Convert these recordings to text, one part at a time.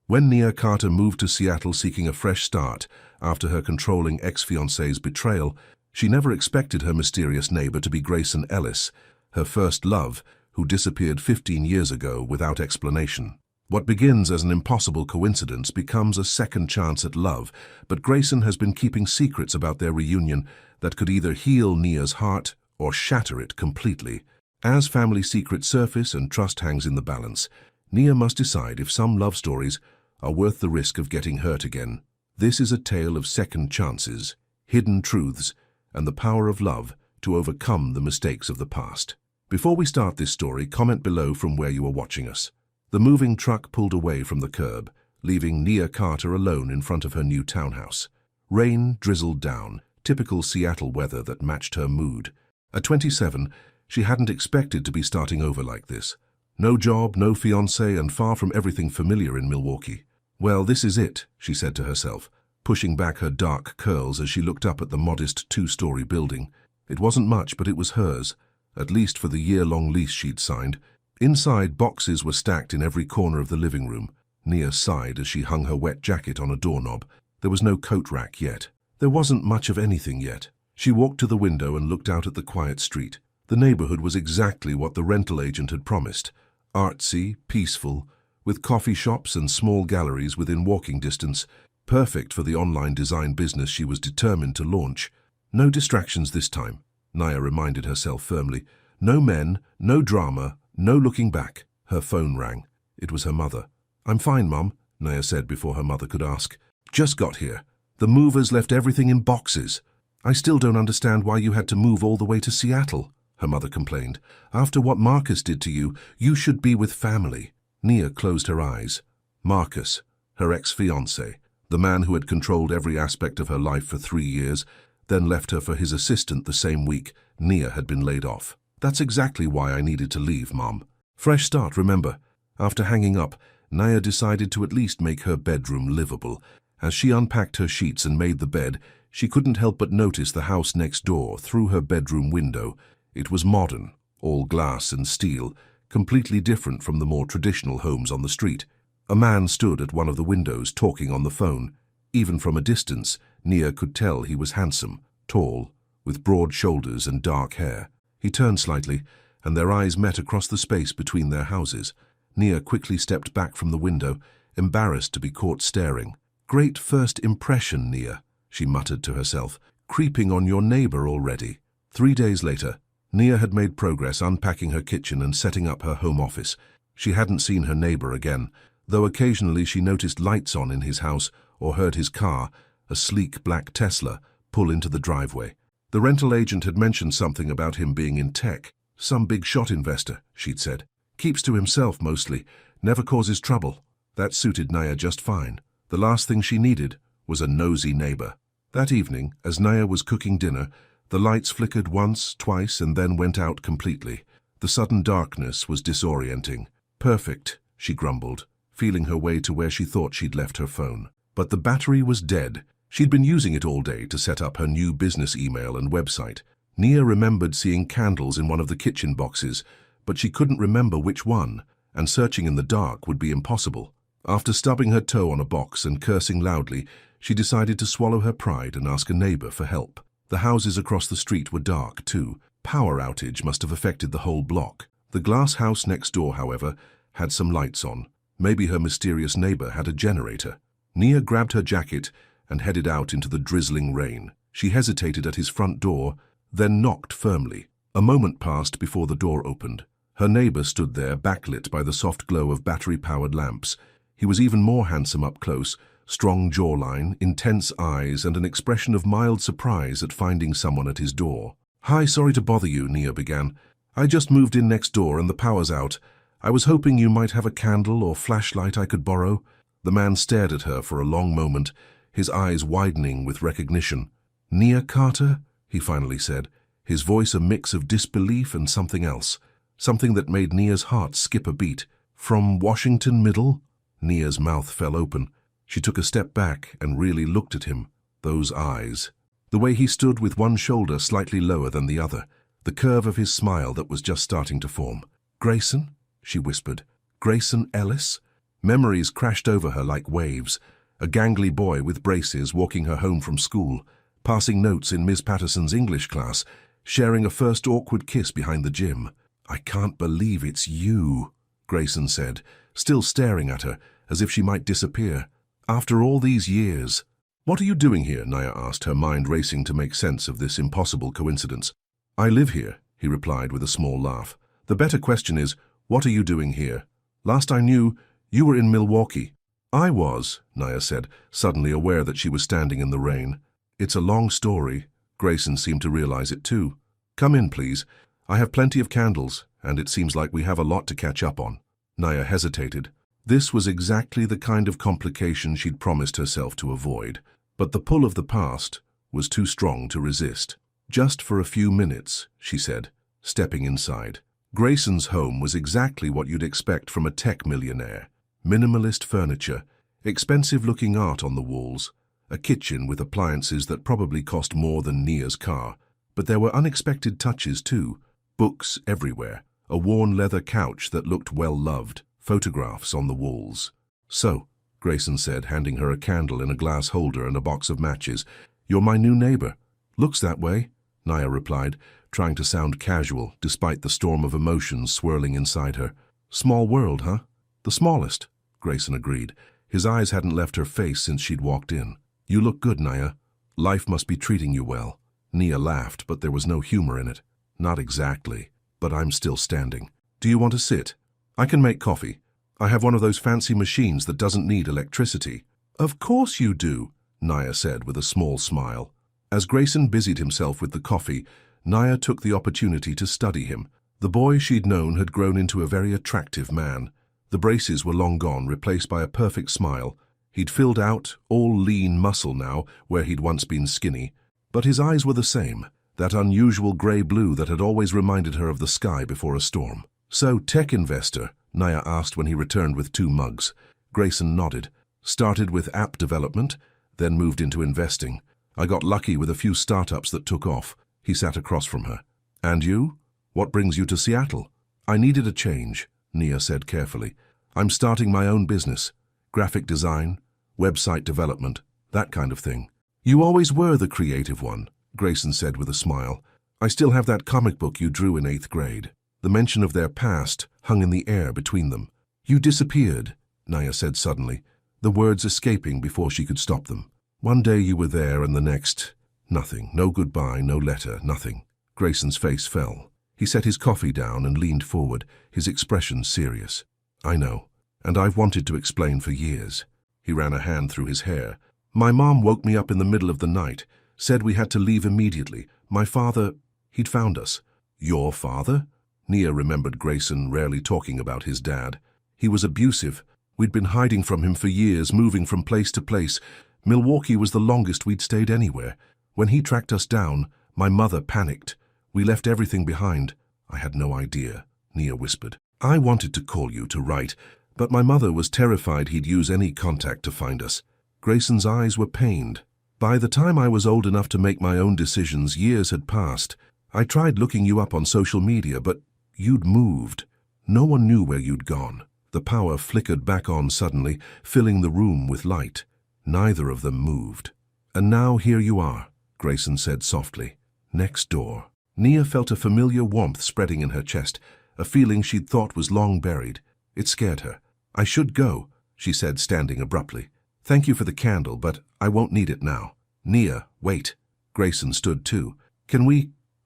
When Nia Carter moved to Seattle seeking a fresh start after her controlling ex-fiancé's betrayal, she never expected her mysterious neighbor to be Grayson Ellis, her first love, who disappeared 15 years ago without explanation. What begins as an impossible coincidence becomes a second chance at love, but Grayson has been keeping secrets about their reunion that could either heal Nia's heart or shatter it completely. As family secrets surface and trust hangs in the balance, Nia must decide if some love stories are worth the risk of getting hurt again. This is a tale of second chances, hidden truths, and the power of love to overcome the mistakes of the past. Before we start this story, comment below from where you are watching us. The moving truck pulled away from the curb, leaving Nia Carter alone in front of her new townhouse. Rain drizzled down, typical Seattle weather that matched her mood. At 27, she hadn't expected to be starting over like this. No job, no fiancé, and far from everything familiar in Milwaukee. Well, this is it, she said to herself, pushing back her dark curls as she looked up at the modest two-story building. It wasn't much, but it was hers, at least for the year-long lease she'd signed. Inside, boxes were stacked in every corner of the living room. Nia sighed as she hung her wet jacket on a doorknob. There was no coat rack yet. There wasn't much of anything yet. She walked to the window and looked out at the quiet street. The neighborhood was exactly what the rental agent had promised. Artsy, peaceful, with coffee shops and small galleries within walking distance, perfect for the online design business she was determined to launch. No distractions this time, Nia reminded herself firmly. No men, no drama, no looking back. Her phone rang. It was her mother. "I'm fine, Mum," Nia said before her mother could ask. "Just got here. The movers left everything in boxes." "I still don't understand why you had to move all the way to Seattle," her mother complained. "After what Marcus did to you, you should be with family." Nia closed her eyes. Marcus, her ex-fiancé, the man who had controlled every aspect of her life for 3 years, then left her for his assistant the same week Nia had been laid off. "That's exactly why I needed to leave, Mom. Fresh start, remember?" After hanging up, Nia decided to at least make her bedroom livable. As she unpacked her sheets and made the bed, she couldn't help but notice the house next door through her bedroom window. It was modern, all glass and steel, completely different from the more traditional homes on the street. A man stood at one of the windows talking on the phone. Even from a distance, Nia could tell he was handsome, tall, with broad shoulders and dark hair. He turned slightly, and their eyes met across the space between their houses. Nia quickly stepped back from the window, embarrassed to be caught staring. "Great first impression, Nia," she muttered to herself. "Creeping on your neighbor already." 3 days later, Nia had made progress unpacking her kitchen and setting up her home office. She hadn't seen her neighbor again, though occasionally she noticed lights on in his house or heard his car, a sleek black Tesla, pull into the driveway. The rental agent had mentioned something about him being in tech. "Some big shot investor," she'd said. "Keeps to himself mostly, never causes trouble." That suited Nia just fine. The last thing she needed was a nosy neighbor. That evening, as Nia was cooking dinner, the lights flickered once, twice, and then went out completely. The sudden darkness was disorienting. "Perfect," she grumbled, feeling her way to where she thought she'd left her phone. But the battery was dead. She'd been using it all day to set up her new business email and website. Nia remembered seeing candles in one of the kitchen boxes, but she couldn't remember which one, and searching in the dark would be impossible. After stubbing her toe on a box and cursing loudly, she decided to swallow her pride and ask a neighbor for help. The houses across the street were dark, too. Power outage must have affected the whole block. The glass house next door, however, had some lights on. Maybe her mysterious neighbor had a generator. Nia grabbed her jacket and headed out into the drizzling rain. She hesitated at his front door, then knocked firmly. A moment passed before the door opened. Her neighbor stood there, backlit by the soft glow of battery-powered lamps. He was even more handsome up close, strong jawline, intense eyes, and an expression of mild surprise at finding someone at his door. "Hi, sorry to bother you," Nia began. "I just moved in next door and the power's out. I was hoping you might have a candle or flashlight I could borrow." The man stared at her for a long moment, his eyes widening with recognition. "Nia Carter?" he finally said, his voice a mix of disbelief and something else, something that made Nia's heart skip a beat. "From Washington Middle?" Nia's mouth fell open. She took a step back and really looked at him. Those eyes. The way he stood with one shoulder slightly lower than the other. The curve of his smile that was just starting to form. "Grayson?" she whispered. "Grayson Ellis?" Memories crashed over her like waves. A gangly boy with braces walking her home from school, passing notes in Miss Patterson's English class, sharing a first awkward kiss behind the gym. "I can't believe it's you," Grayson said, still staring at her as if she might disappear. "After all these years." "What are you doing here?" Naya asked, her mind racing to make sense of this impossible coincidence. "I live here," he replied with a small laugh. "The better question is, what are you doing here? Last I knew, you were in Milwaukee." "I was," Naya said, suddenly aware that she was standing in the rain. "It's a long story." Grayson seemed to realize it too. "Come in, please. I have plenty of candles, and it seems like we have a lot to catch up on." Naya hesitated. This was exactly the kind of complication she'd promised herself to avoid. But the pull of the past was too strong to resist. "Just for a few minutes," she said, stepping inside. Grayson's home was exactly what you'd expect from a tech millionaire. Minimalist furniture, expensive-looking art on the walls, a kitchen with appliances that probably cost more than Nia's car. But there were unexpected touches too. Books everywhere, a worn leather couch that looked well-loved, photographs on the walls. "So," Grayson said, handing her a candle in a glass holder and a box of matches, "you're my new neighbor." "Looks that way," Naya replied, trying to sound casual despite the storm of emotions swirling inside her. "Small world, huh?" "The smallest," Grayson agreed. His eyes hadn't left her face since she'd walked in. "You look good, Naya. Life must be treating you well." Nia laughed, but there was no humor in it. "Not exactly, but I'm still standing. Do you want to sit? I can make coffee. I have one of those fancy machines that doesn't need electricity." "Of course you do," Naya said with a small smile. As Grayson busied himself with the coffee, Naya took the opportunity to study him. The boy she'd known had grown into a very attractive man. The braces were long gone, replaced by a perfect smile. He'd filled out, all lean muscle now, where he'd once been skinny. But his eyes were the same, that unusual grey blue that had always reminded her of the sky before a storm. "So, tech investor?" Naya asked when he returned with 2 mugs. Grayson nodded. "Started with app development, then moved into investing. I got lucky with a few startups that took off." He sat across from her. "And you? What brings you to Seattle?" "I needed a change," Nia said carefully. "I'm starting my own business. Graphic design, website development, that kind of thing." "You always were the creative one," Grayson said with a smile. "I still have that comic book you drew in 8th grade. The mention of their past hung in the air between them. "You disappeared," Naya said suddenly, the words escaping before she could stop them. "One day you were there and the next, nothing. No goodbye, no letter, nothing." Grayson's face fell. He set his coffee down and leaned forward, his expression serious. "I know, and I've wanted to explain for years." He ran a hand through his hair. "My mom woke me up in the middle of the night, said we had to leave immediately. My father, he'd found us." "Your father?" Nia remembered Grayson rarely talking about his dad. "He was abusive. We'd been hiding from him for years, moving from place to place. Milwaukee was the longest we'd stayed anywhere. When he tracked us down, my mother panicked. We left everything behind." "I had no idea," Nia whispered. "I wanted to call you to write, but my mother was terrified he'd use any contact to find us." Grayson's eyes were pained. "By the time I was old enough to make my own decisions, years had passed. I tried looking you up on social media, but you'd moved. No one knew where you'd gone." The power flickered back on suddenly, filling the room with light. Neither of them moved. "And now here you are," Grayson said softly. "Next door." Nia felt a familiar warmth spreading in her chest, a feeling she'd thought was long buried. It scared her. "I should go," she said, standing abruptly. "Thank you for the candle, but I won't need it now." "Nia, wait." Grayson stood too.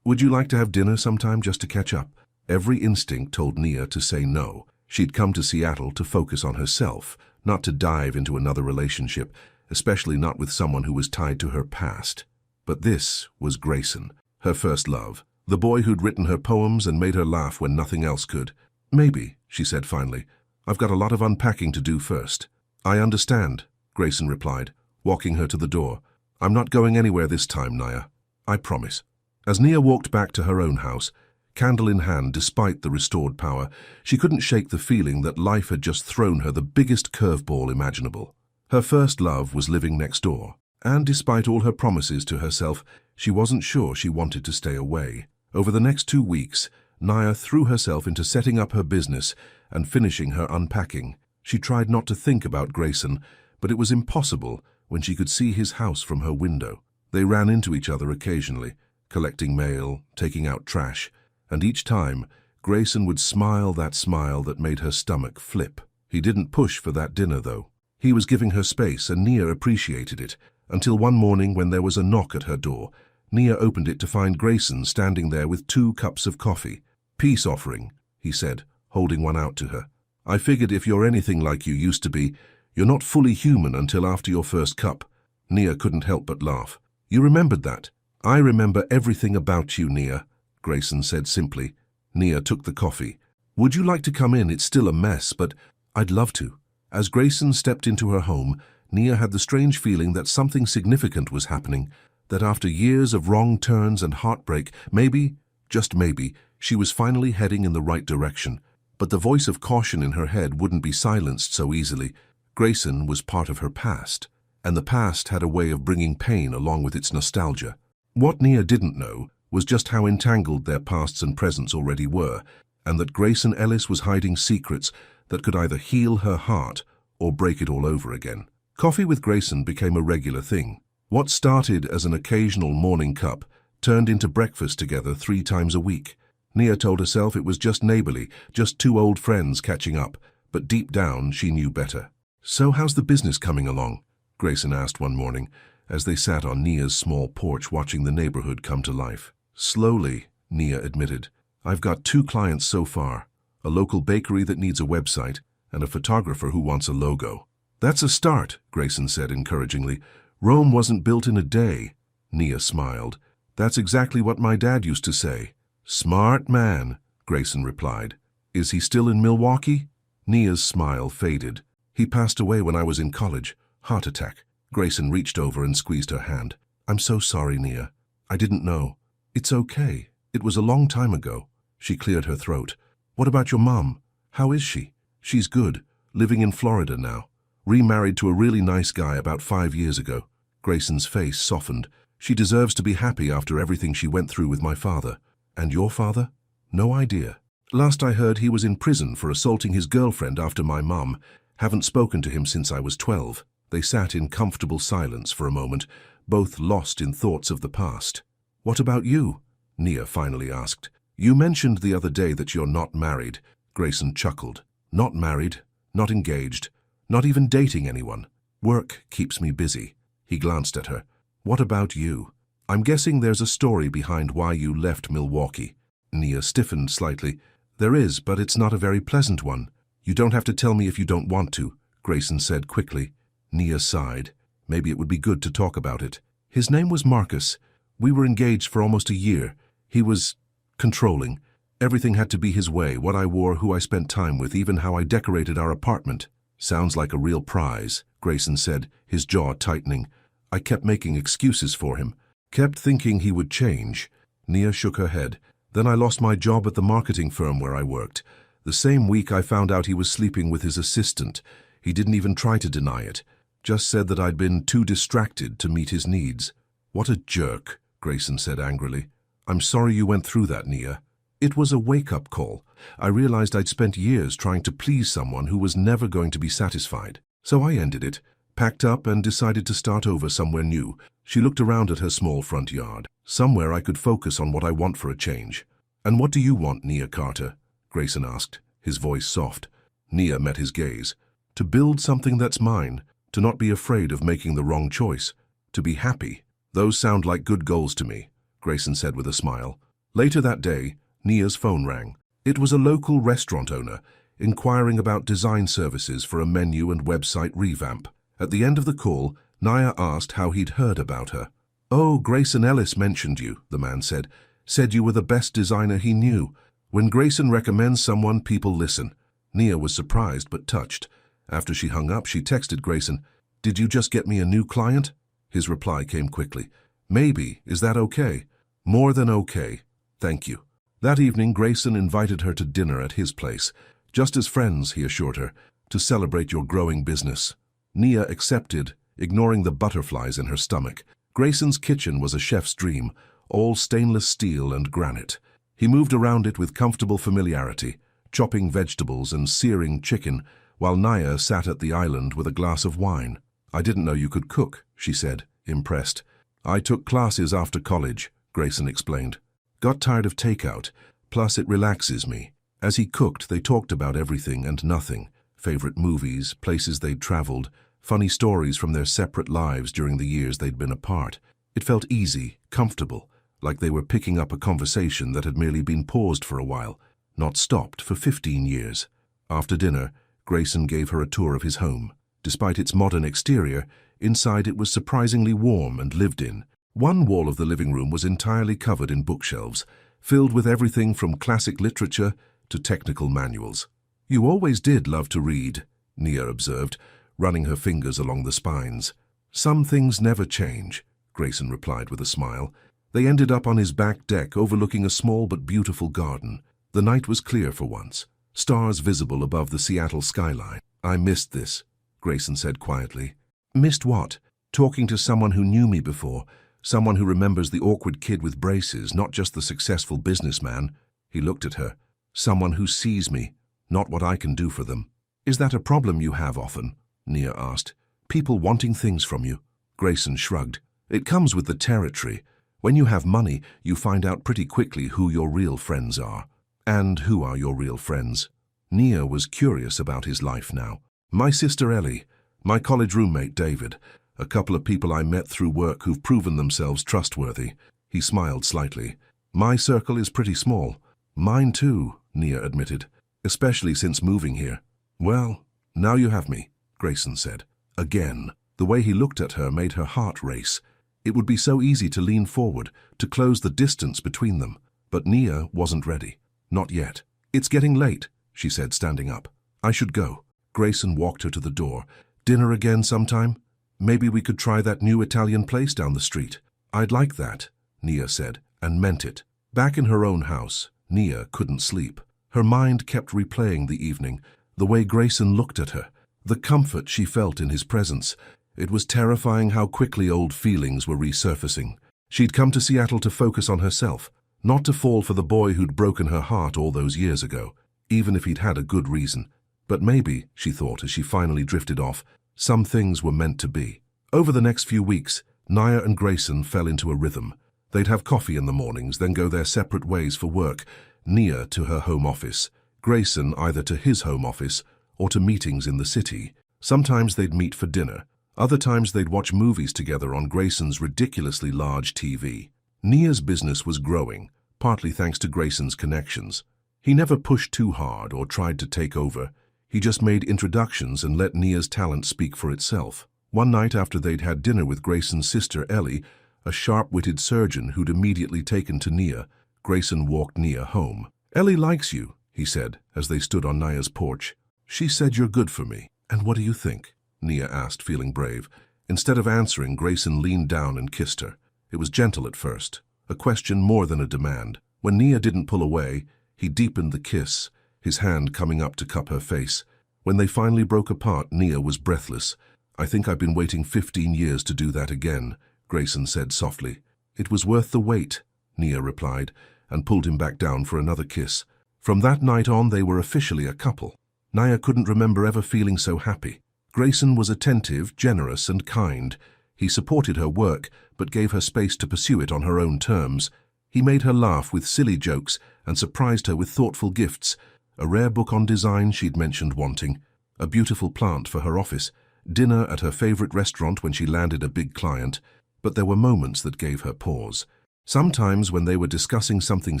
Would you like to have dinner sometime just to catch up?" Every instinct told Nia to say no. She'd come to Seattle to focus on herself, not to dive into another relationship, especially not with someone who was tied to her past. But this was Grayson, her first love, the boy who'd written her poems and made her laugh when nothing else could. "Maybe," she said finally. "I've got a lot of unpacking to do first." "I understand," Grayson replied, walking her to the door. "I'm not going anywhere this time, Nia. I promise." As Nia walked back to her own house, candle in hand despite the restored power, she couldn't shake the feeling that life had just thrown her the biggest curveball imaginable. Her first love was living next door, and despite all her promises to herself, she wasn't sure she wanted to stay away. Over the next 2 weeks, Nia threw herself into setting up her business and finishing her unpacking. She tried not to think about Grayson, but it was impossible when she could see his house from her window. They ran into each other occasionally, collecting mail, taking out trash, and each time, Grayson would smile that smile that made her stomach flip. He didn't push for that dinner, though. He was giving her space, and Nia appreciated it, until one morning when there was a knock at her door. Nia opened it to find Grayson standing there with 2 cups of coffee. "Peace offering," he said, holding one out to her. "I figured if you're anything like you used to be, you're not fully human until after your first cup." Nia couldn't help but laugh. "You remembered that?" "I remember everything about you, Nia," Grayson said simply. Nia took the coffee. "Would you like to come in? It's still a mess, but I'd love to." As Grayson stepped into her home, Nia had the strange feeling that something significant was happening, that after years of wrong turns and heartbreak, maybe, just maybe, she was finally heading in the right direction. But the voice of caution in her head wouldn't be silenced so easily. Grayson was part of her past, and the past had a way of bringing pain along with its nostalgia. What Nia didn't know was just how entangled their pasts and presents already were, and that Grayson Ellis was hiding secrets that could either heal her heart or break it all over again. Coffee with Grayson became a regular thing. What started as an occasional morning cup turned into breakfast together 3 times a week. Nia told herself it was just neighborly, just 2 old friends catching up, but deep down she knew better. "So how's the business coming along?" Grayson asked one morning, as they sat on Nia's small porch watching the neighborhood come to life. "Slowly," Nia admitted. "I've got 2 clients so far, a local bakery that needs a website, and a photographer who wants a logo." "That's a start," Grayson said encouragingly. "Rome wasn't built in a day." Nia smiled. "That's exactly what my dad used to say." "Smart man," Grayson replied. "Is he still in Milwaukee?" Nia's smile faded. "He passed away when I was in college. Heart attack." Grayson reached over and squeezed her hand. "I'm so sorry, Nia. I didn't know." "It's okay. It was a long time ago." She cleared her throat. "What about your mom? How is she?" "She's good, living in Florida now. Remarried to a really nice guy about 5 years ago." Grayson's face softened. "She deserves to be happy after everything she went through with my father." "And your father?" "No idea. Last I heard he was in prison for assaulting his girlfriend after my mom. Haven't spoken to him since I was 12. They sat in comfortable silence for a moment, both lost in thoughts of the past. "What about you?" Nia finally asked. "You mentioned the other day that you're not married." Grayson chuckled. "Not married, not engaged, not even dating anyone. Work keeps me busy." He glanced at her. "What about you? I'm guessing there's a story behind why you left Milwaukee." Nia stiffened slightly. "There is, but it's not a very pleasant one." "You don't have to tell me if you don't want to," Grayson said quickly. Nia sighed. Maybe it would be good to talk about it. "His name was Marcus. We were engaged for almost a year. He was controlling. Everything had to be his way, what I wore, who I spent time with, even how I decorated our apartment." "Sounds like a real prize," Grayson said, his jaw tightening. "I kept making excuses for him, kept thinking he would change." Nia shook her head. "Then I lost my job at the marketing firm where I worked. The same week I found out he was sleeping with his assistant. He didn't even try to deny it. Just said that I'd been too distracted to meet his needs." "What a jerk," Grayson said angrily. "I'm sorry you went through that, Nia." "It was a wake-up call. I realized I'd spent years trying to please someone who was never going to be satisfied. So I ended it, packed up and decided to start over somewhere new." She looked around at her small front yard. "Somewhere I could focus on what I want for a change." "And what do you want, Nia Carter?" Grayson asked, his voice soft. Nia met his gaze. "To build something that's mine, to not be afraid of making the wrong choice, to be happy. Those sound like good goals to me," Grayson said with a smile. Later that day, Nia's phone rang. It was a local restaurant owner, inquiring about design services for a menu and website revamp. At the end of the call, Nia asked how he'd heard about her. "Oh, Grayson Ellis mentioned you," the man said. "Said you were the best designer he knew. When Grayson recommends someone, people listen." Nia was surprised but touched. After she hung up, she texted Grayson, "Did you just get me a new client?" His reply came quickly. "Maybe. Is that okay?" "More than okay. Thank you." That evening, Grayson invited her to dinner at his place. "Just as friends," he assured her, "to celebrate your growing business." Nia accepted, ignoring the butterflies in her stomach. Grayson's kitchen was a chef's dream, all stainless steel and granite. He moved around it with comfortable familiarity, chopping vegetables and searing chicken, while Naya sat at the island with a glass of wine. "I didn't know you could cook," she said, impressed. "I took classes after college," Grayson explained. "Got tired of takeout, plus it relaxes me." As he cooked, they talked about everything and nothing. Favorite movies, places they'd traveled, funny stories from their separate lives during the years they'd been apart. It felt easy, comfortable, like they were picking up a conversation that had merely been paused for a while, not stopped for 15 years. After dinner, Grayson gave her a tour of his home. Despite its modern exterior, inside it was surprisingly warm and lived in. One wall of the living room was entirely covered in bookshelves, filled with everything from classic literature to technical manuals. "You always did love to read," Nia observed, running her fingers along the spines. "Some things never change," Grayson replied with a smile. They ended up on his back deck overlooking a small but beautiful garden. The night was clear for once, stars visible above the Seattle skyline. "I missed this," Grayson said quietly. "Missed what?" "Talking to someone who knew me before, someone who remembers the awkward kid with braces, not just the successful businessman." He looked at her. "Someone who sees me, not what I can do for them." "Is that a problem you have often?" Nia asked. "People wanting things from you?" Grayson shrugged. "It comes with the territory. When you have money, you find out pretty quickly who your real friends are." "And who are your real friends?" Nia was curious about his life now. "My sister Ellie, my college roommate David, a couple of people I met through work who've proven themselves trustworthy." He smiled slightly. "My circle is pretty small." "Mine too," Nia admitted, "especially since moving here." "Well, now you have me," Grayson said. Again, the way he looked at her made her heart race. It would be so easy to lean forward, to close the distance between them. But Nia wasn't ready. Not yet. "It's getting late," she said, standing up. "I should go." Grayson walked her to the door. "Dinner again sometime? Maybe we could try that new Italian place down the street." "I'd like that," Nia said, and meant it. Back in her own house, Nia couldn't sleep. Her mind kept replaying the evening, the way Grayson looked at her, the comfort she felt in his presence. It was terrifying how quickly old feelings were resurfacing. She'd come to Seattle to focus on herself, not to fall for the boy who'd broken her heart all those years ago, even if he'd had a good reason. But maybe, she thought as she finally drifted off, some things were meant to be. Over the next few weeks, Nia and Grayson fell into a rhythm. They'd have coffee in the mornings, then go their separate ways for work, Nia to her home office, Grayson either to his home office or to meetings in the city. Sometimes they'd meet for dinner. Other times they'd watch movies together on Grayson's ridiculously large TV. Nia's business was growing, partly thanks to Grayson's connections. He never pushed too hard or tried to take over. He just made introductions and let Nia's talent speak for itself. One night after they'd had dinner with Grayson's sister Ellie, a sharp-witted surgeon who'd immediately taken to Nia, Grayson walked Nia home. "Ellie likes you," he said as they stood on Nia's porch. "She said you're good for me." "And what do you think?" Nia asked, feeling brave. Instead of answering, Grayson leaned down and kissed her. It was gentle at first, a question more than a demand. When Nia didn't pull away, he deepened the kiss, his hand coming up to cup her face. When they finally broke apart, Nia was breathless. "I think I've been waiting 15 years to do that again," Grayson said softly. "It was worth the wait," Nia replied, and pulled him back down for another kiss. From that night on, they were officially a couple. Nia couldn't remember ever feeling so happy. Grayson was attentive, generous, and kind. He supported her work, but gave her space to pursue it on her own terms. He made her laugh with silly jokes and surprised her with thoughtful gifts. A rare book on design she'd mentioned wanting, a beautiful plant for her office, dinner at her favorite restaurant when she landed a big client. But there were moments that gave her pause. Sometimes when they were discussing something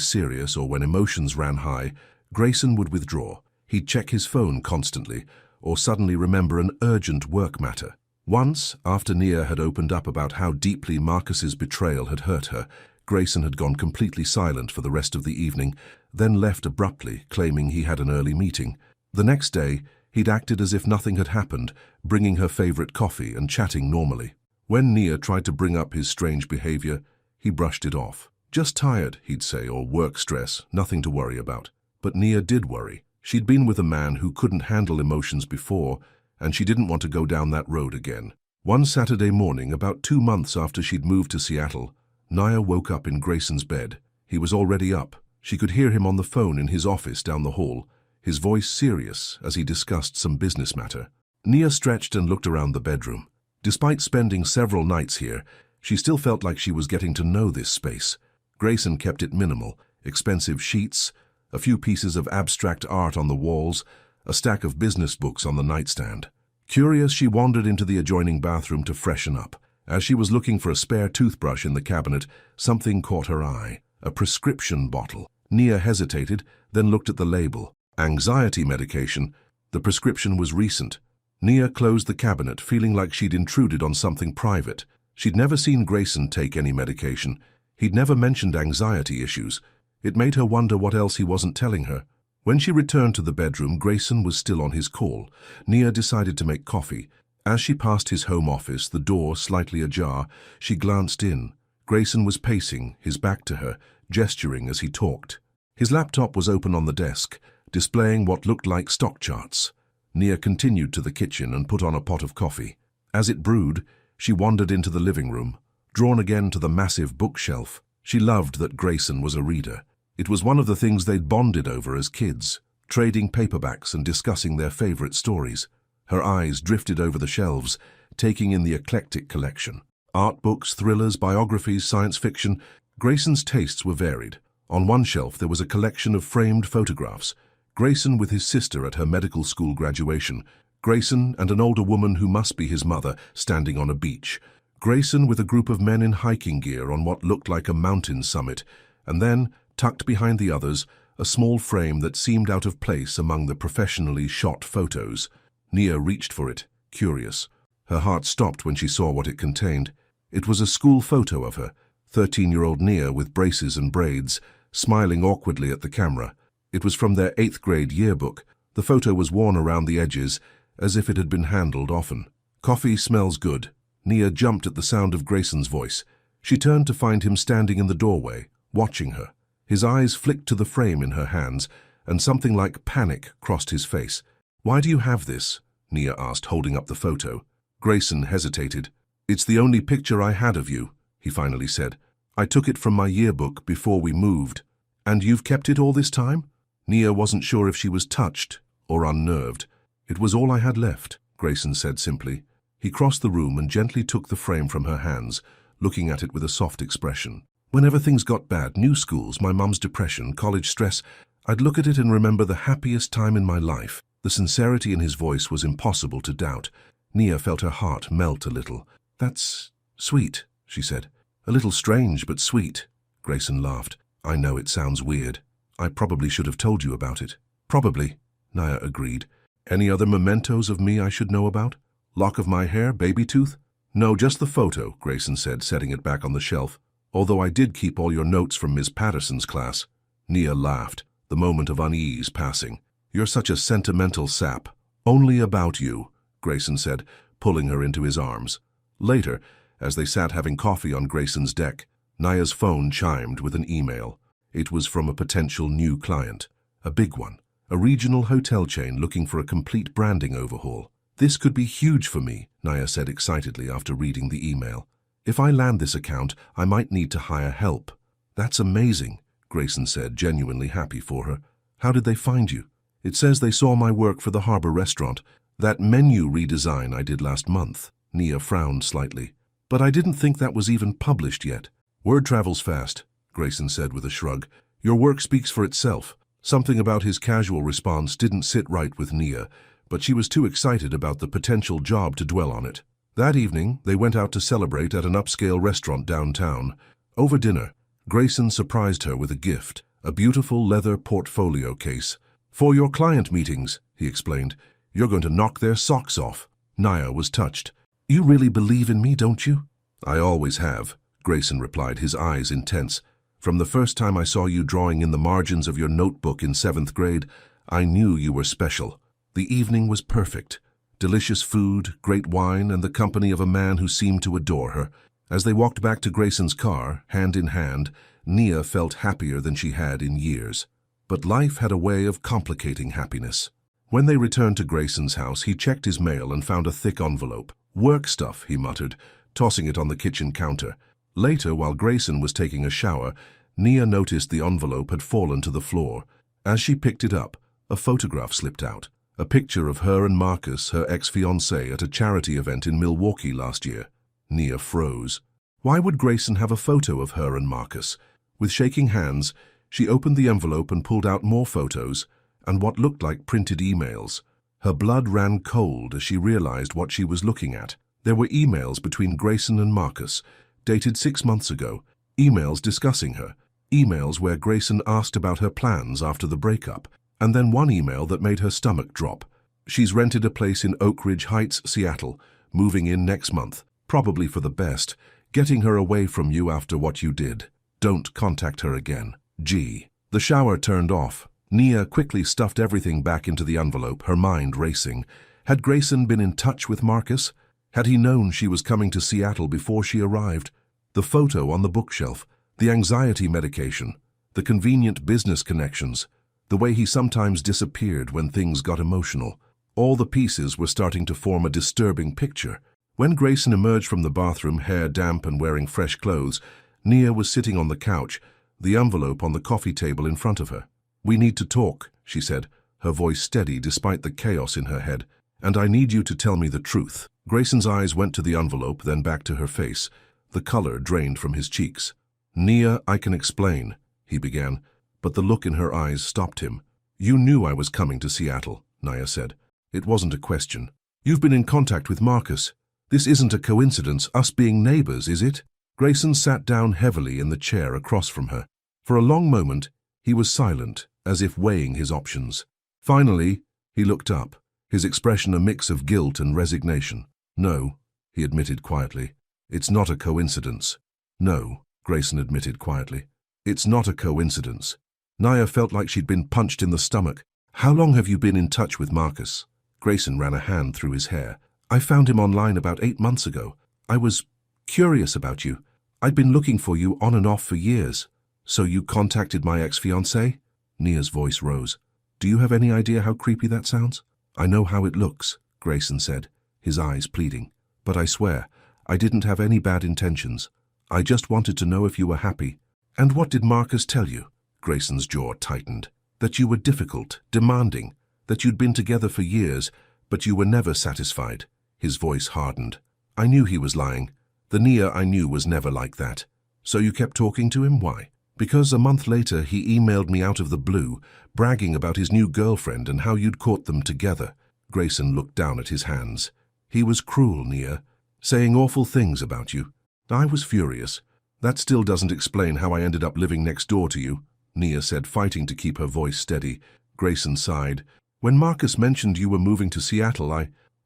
serious or when emotions ran high, Grayson would withdraw. He'd check his phone constantly, or suddenly remember an urgent work matter. Once, after Nia had opened up about how deeply Marcus's betrayal had hurt her, Grayson had gone completely silent for the rest of the evening, then left abruptly, claiming he had an early meeting. The next day, he'd acted as if nothing had happened, bringing her favorite coffee and chatting normally. When Nia tried to bring up his strange behavior, he brushed it off. "Just tired," he'd say, or work stress, nothing to worry about. But Nia did worry. She'd been with a man who couldn't handle emotions before, and she didn't want to go down that road again. One Saturday morning, about 2 months after she'd moved to Seattle, Nia woke up in Grayson's bed. He was already up. She could hear him on the phone in his office down the hall. his voice serious as he discussed some business matter. Nia stretched and looked around the bedroom. Despite spending several nights here, she still felt like she was getting to know this space. Grayson kept it minimal: expensive sheets, a few pieces of abstract art on the walls, a stack of business books on the nightstand. Curious, she wandered into the adjoining bathroom to freshen up. As she was looking for a spare toothbrush in the cabinet, something caught her eye: a prescription bottle. Nia hesitated, then looked at the label. Anxiety medication. The prescription was recent. Nia closed the cabinet, feeling like she'd intruded on something private. She'd never seen Grayson take any medication. He'd never mentioned anxiety issues. It made her wonder what else he wasn't telling her. When she returned to the bedroom, Grayson was still on his call. Nia decided to make coffee. As she passed his home office, the door slightly ajar, she glanced in. Grayson was pacing, his back to her, gesturing as he talked. His laptop was open on the desk, displaying what looked like stock charts. Nia continued to the kitchen and put on a pot of coffee. As it brewed, she wandered into the living room, drawn again to the massive bookshelf. She loved that Grayson was a reader. It was one of the things they'd bonded over as kids, trading paperbacks and discussing their favorite stories. Her eyes drifted over the shelves, taking in the eclectic collection. Art books, thrillers, biographies, science fiction. Grayson's tastes were varied. On one shelf there was a collection of framed photographs. Grayson with his sister at her medical school graduation. Grayson and an older woman who must be his mother standing on a beach. Grayson with a group of men in hiking gear on what looked like a mountain summit. And then, tucked behind the others, a small frame that seemed out of place among the professionally shot photos. Nia reached for it, curious. Her heart stopped when she saw what it contained. It was a school photo of her, 13-year-old Nia with braces and braids, smiling awkwardly at the camera. It was from their 8th grade yearbook. The photo was worn around the edges, as if it had been handled often. "Coffee smells good." Nia jumped at the sound of Grayson's voice. She turned to find him standing in the doorway, watching her. His eyes flicked to the frame in her hands, and something like panic crossed his face. "Why do you have this?" Nia asked, holding up the photo. Grayson hesitated. "It's the only picture I had of you," he finally said. "I took it from my yearbook before we moved." "And you've kept it all this time?" Nia wasn't sure if she was touched or unnerved. "It was all I had left," Grayson said simply. He crossed the room and gently took the frame from her hands, looking at it with a soft expression. "Whenever things got bad, new schools, my mum's depression, college stress, I'd look at it and remember the happiest time in my life." The sincerity in his voice was impossible to doubt. Nia felt her heart melt a little. "That's sweet," she said. "A little strange, but sweet." Grayson laughed. "I know it sounds weird. I probably should have told you about it." "Probably," Nia agreed. "Any other mementos of me I should know about? Lock of my hair, baby tooth?" "No, just the photo," Grayson said, setting it back on the shelf. "Although I did keep all your notes from Miss Patterson's class." Nia laughed, the moment of unease passing. "You're such a sentimental sap." "Only about you," Grayson said, pulling her into his arms. Later, as they sat having coffee on Grayson's deck, Nia's phone chimed with an email. It was from a potential new client, a big one, a regional hotel chain looking for a complete branding overhaul. "This could be huge for me," Nia said excitedly after reading the email. "If I land this account, I might need to hire help." "That's amazing," Grayson said, genuinely happy for her. "How did they find you?" "It says they saw my work for the Harbor Restaurant, that menu redesign I did last month." Nia frowned slightly. "But I didn't think that was even published yet." "Word travels fast," Grayson said with a shrug. "Your work speaks for itself." Something about his casual response didn't sit right with Nia, but she was too excited about the potential job to dwell on it. That evening, they went out to celebrate at an upscale restaurant downtown. Over dinner, Grayson surprised her with a gift, a beautiful leather portfolio case. "For your client meetings," he explained. "You're going to knock their socks off." Nia was touched. "You really believe in me, don't you?" "I always have," Grayson replied, his eyes intense. "From the first time I saw you drawing in the margins of your notebook in 7th grade, I knew you were special." The evening was perfect. Delicious food, great wine, and the company of a man who seemed to adore her. As they walked back to Grayson's car, hand in hand, Nia felt happier than she had in years. But life had a way of complicating happiness. When they returned to Grayson's house, he checked his mail and found a thick envelope. "Work stuff," he muttered, tossing it on the kitchen counter. Later, while Grayson was taking a shower, Nia noticed the envelope had fallen to the floor. As she picked it up, A photograph slipped out. A picture of her and Marcus, her ex-fiancé, at a charity event in Milwaukee last year. Nia froze. Why would Grayson have a photo of her and Marcus? With shaking hands, she opened the envelope and pulled out more photos and what looked like printed emails. Her blood ran cold as she realized what she was looking at. There were emails between Grayson and Marcus, dated 6 months ago, emails discussing her, emails where Grayson asked about her plans after the breakup, and then one email that made her stomach drop. She's rented a place in Oak Ridge Heights, Seattle, moving in next month, probably for the best, getting her away from you after what you did. Don't contact her again. G. The shower turned off. Nia quickly stuffed everything back into the envelope, her mind racing. Had Grayson been in touch with Marcus? Had he known she was coming to Seattle before she arrived? The photo on the bookshelf, the anxiety medication, the convenient business connections, the way he sometimes disappeared when things got emotional. All the pieces were starting to form a disturbing picture. When Grayson emerged from the bathroom, hair damp and wearing fresh clothes, Nia was sitting on the couch, the envelope on the coffee table in front of her. "We need to talk," she said, her voice steady despite the chaos in her head. "And I need you to tell me the truth." Grayson's eyes went to the envelope, then back to her face. The color drained from his cheeks. "Nia, I can explain," he began, but the look in her eyes stopped him. "You knew I was coming to Seattle," Nia said. "It wasn't a question. You've been in contact with Marcus. This isn't a coincidence, us being neighbors, is it?" Grayson sat down heavily in the chair across from her. For a long moment, he was silent, as if weighing his options. Finally, he looked up, his expression a mix of guilt and resignation. "No," he admitted quietly. "It's not a coincidence." "No," Grayson admitted quietly. "It's not a coincidence." Nia felt like she'd been punched in the stomach. "How long have you been in touch with Marcus?" Grayson ran a hand through his hair. "I found him online about 8 months ago. I was curious about you. I'd been looking for you on and off for years." "So you contacted my ex-fiancé?" Nia's voice rose. "Do you have any idea how creepy that sounds?" "I know how it looks," Grayson said, his eyes pleading. "But I swear, I didn't have any bad intentions. I just wanted to know if you were happy." "And what did Marcus tell you?" Grayson's jaw tightened. "That you were difficult, demanding, that you'd been together for years, but you were never satisfied." His voice hardened. "I knew he was lying. The Nia I knew was never like that." "So you kept talking to him? Why?" "Because a month later he emailed me out of the blue, bragging about his new girlfriend and how you'd caught them together." Grayson looked down at his hands. "He was cruel, Nia, saying awful things about you. I was furious. That still doesn't explain how I ended up living next door to you," Nia said, fighting to keep her voice steady. Grayson sighed. "When Marcus mentioned you were moving to Seattle,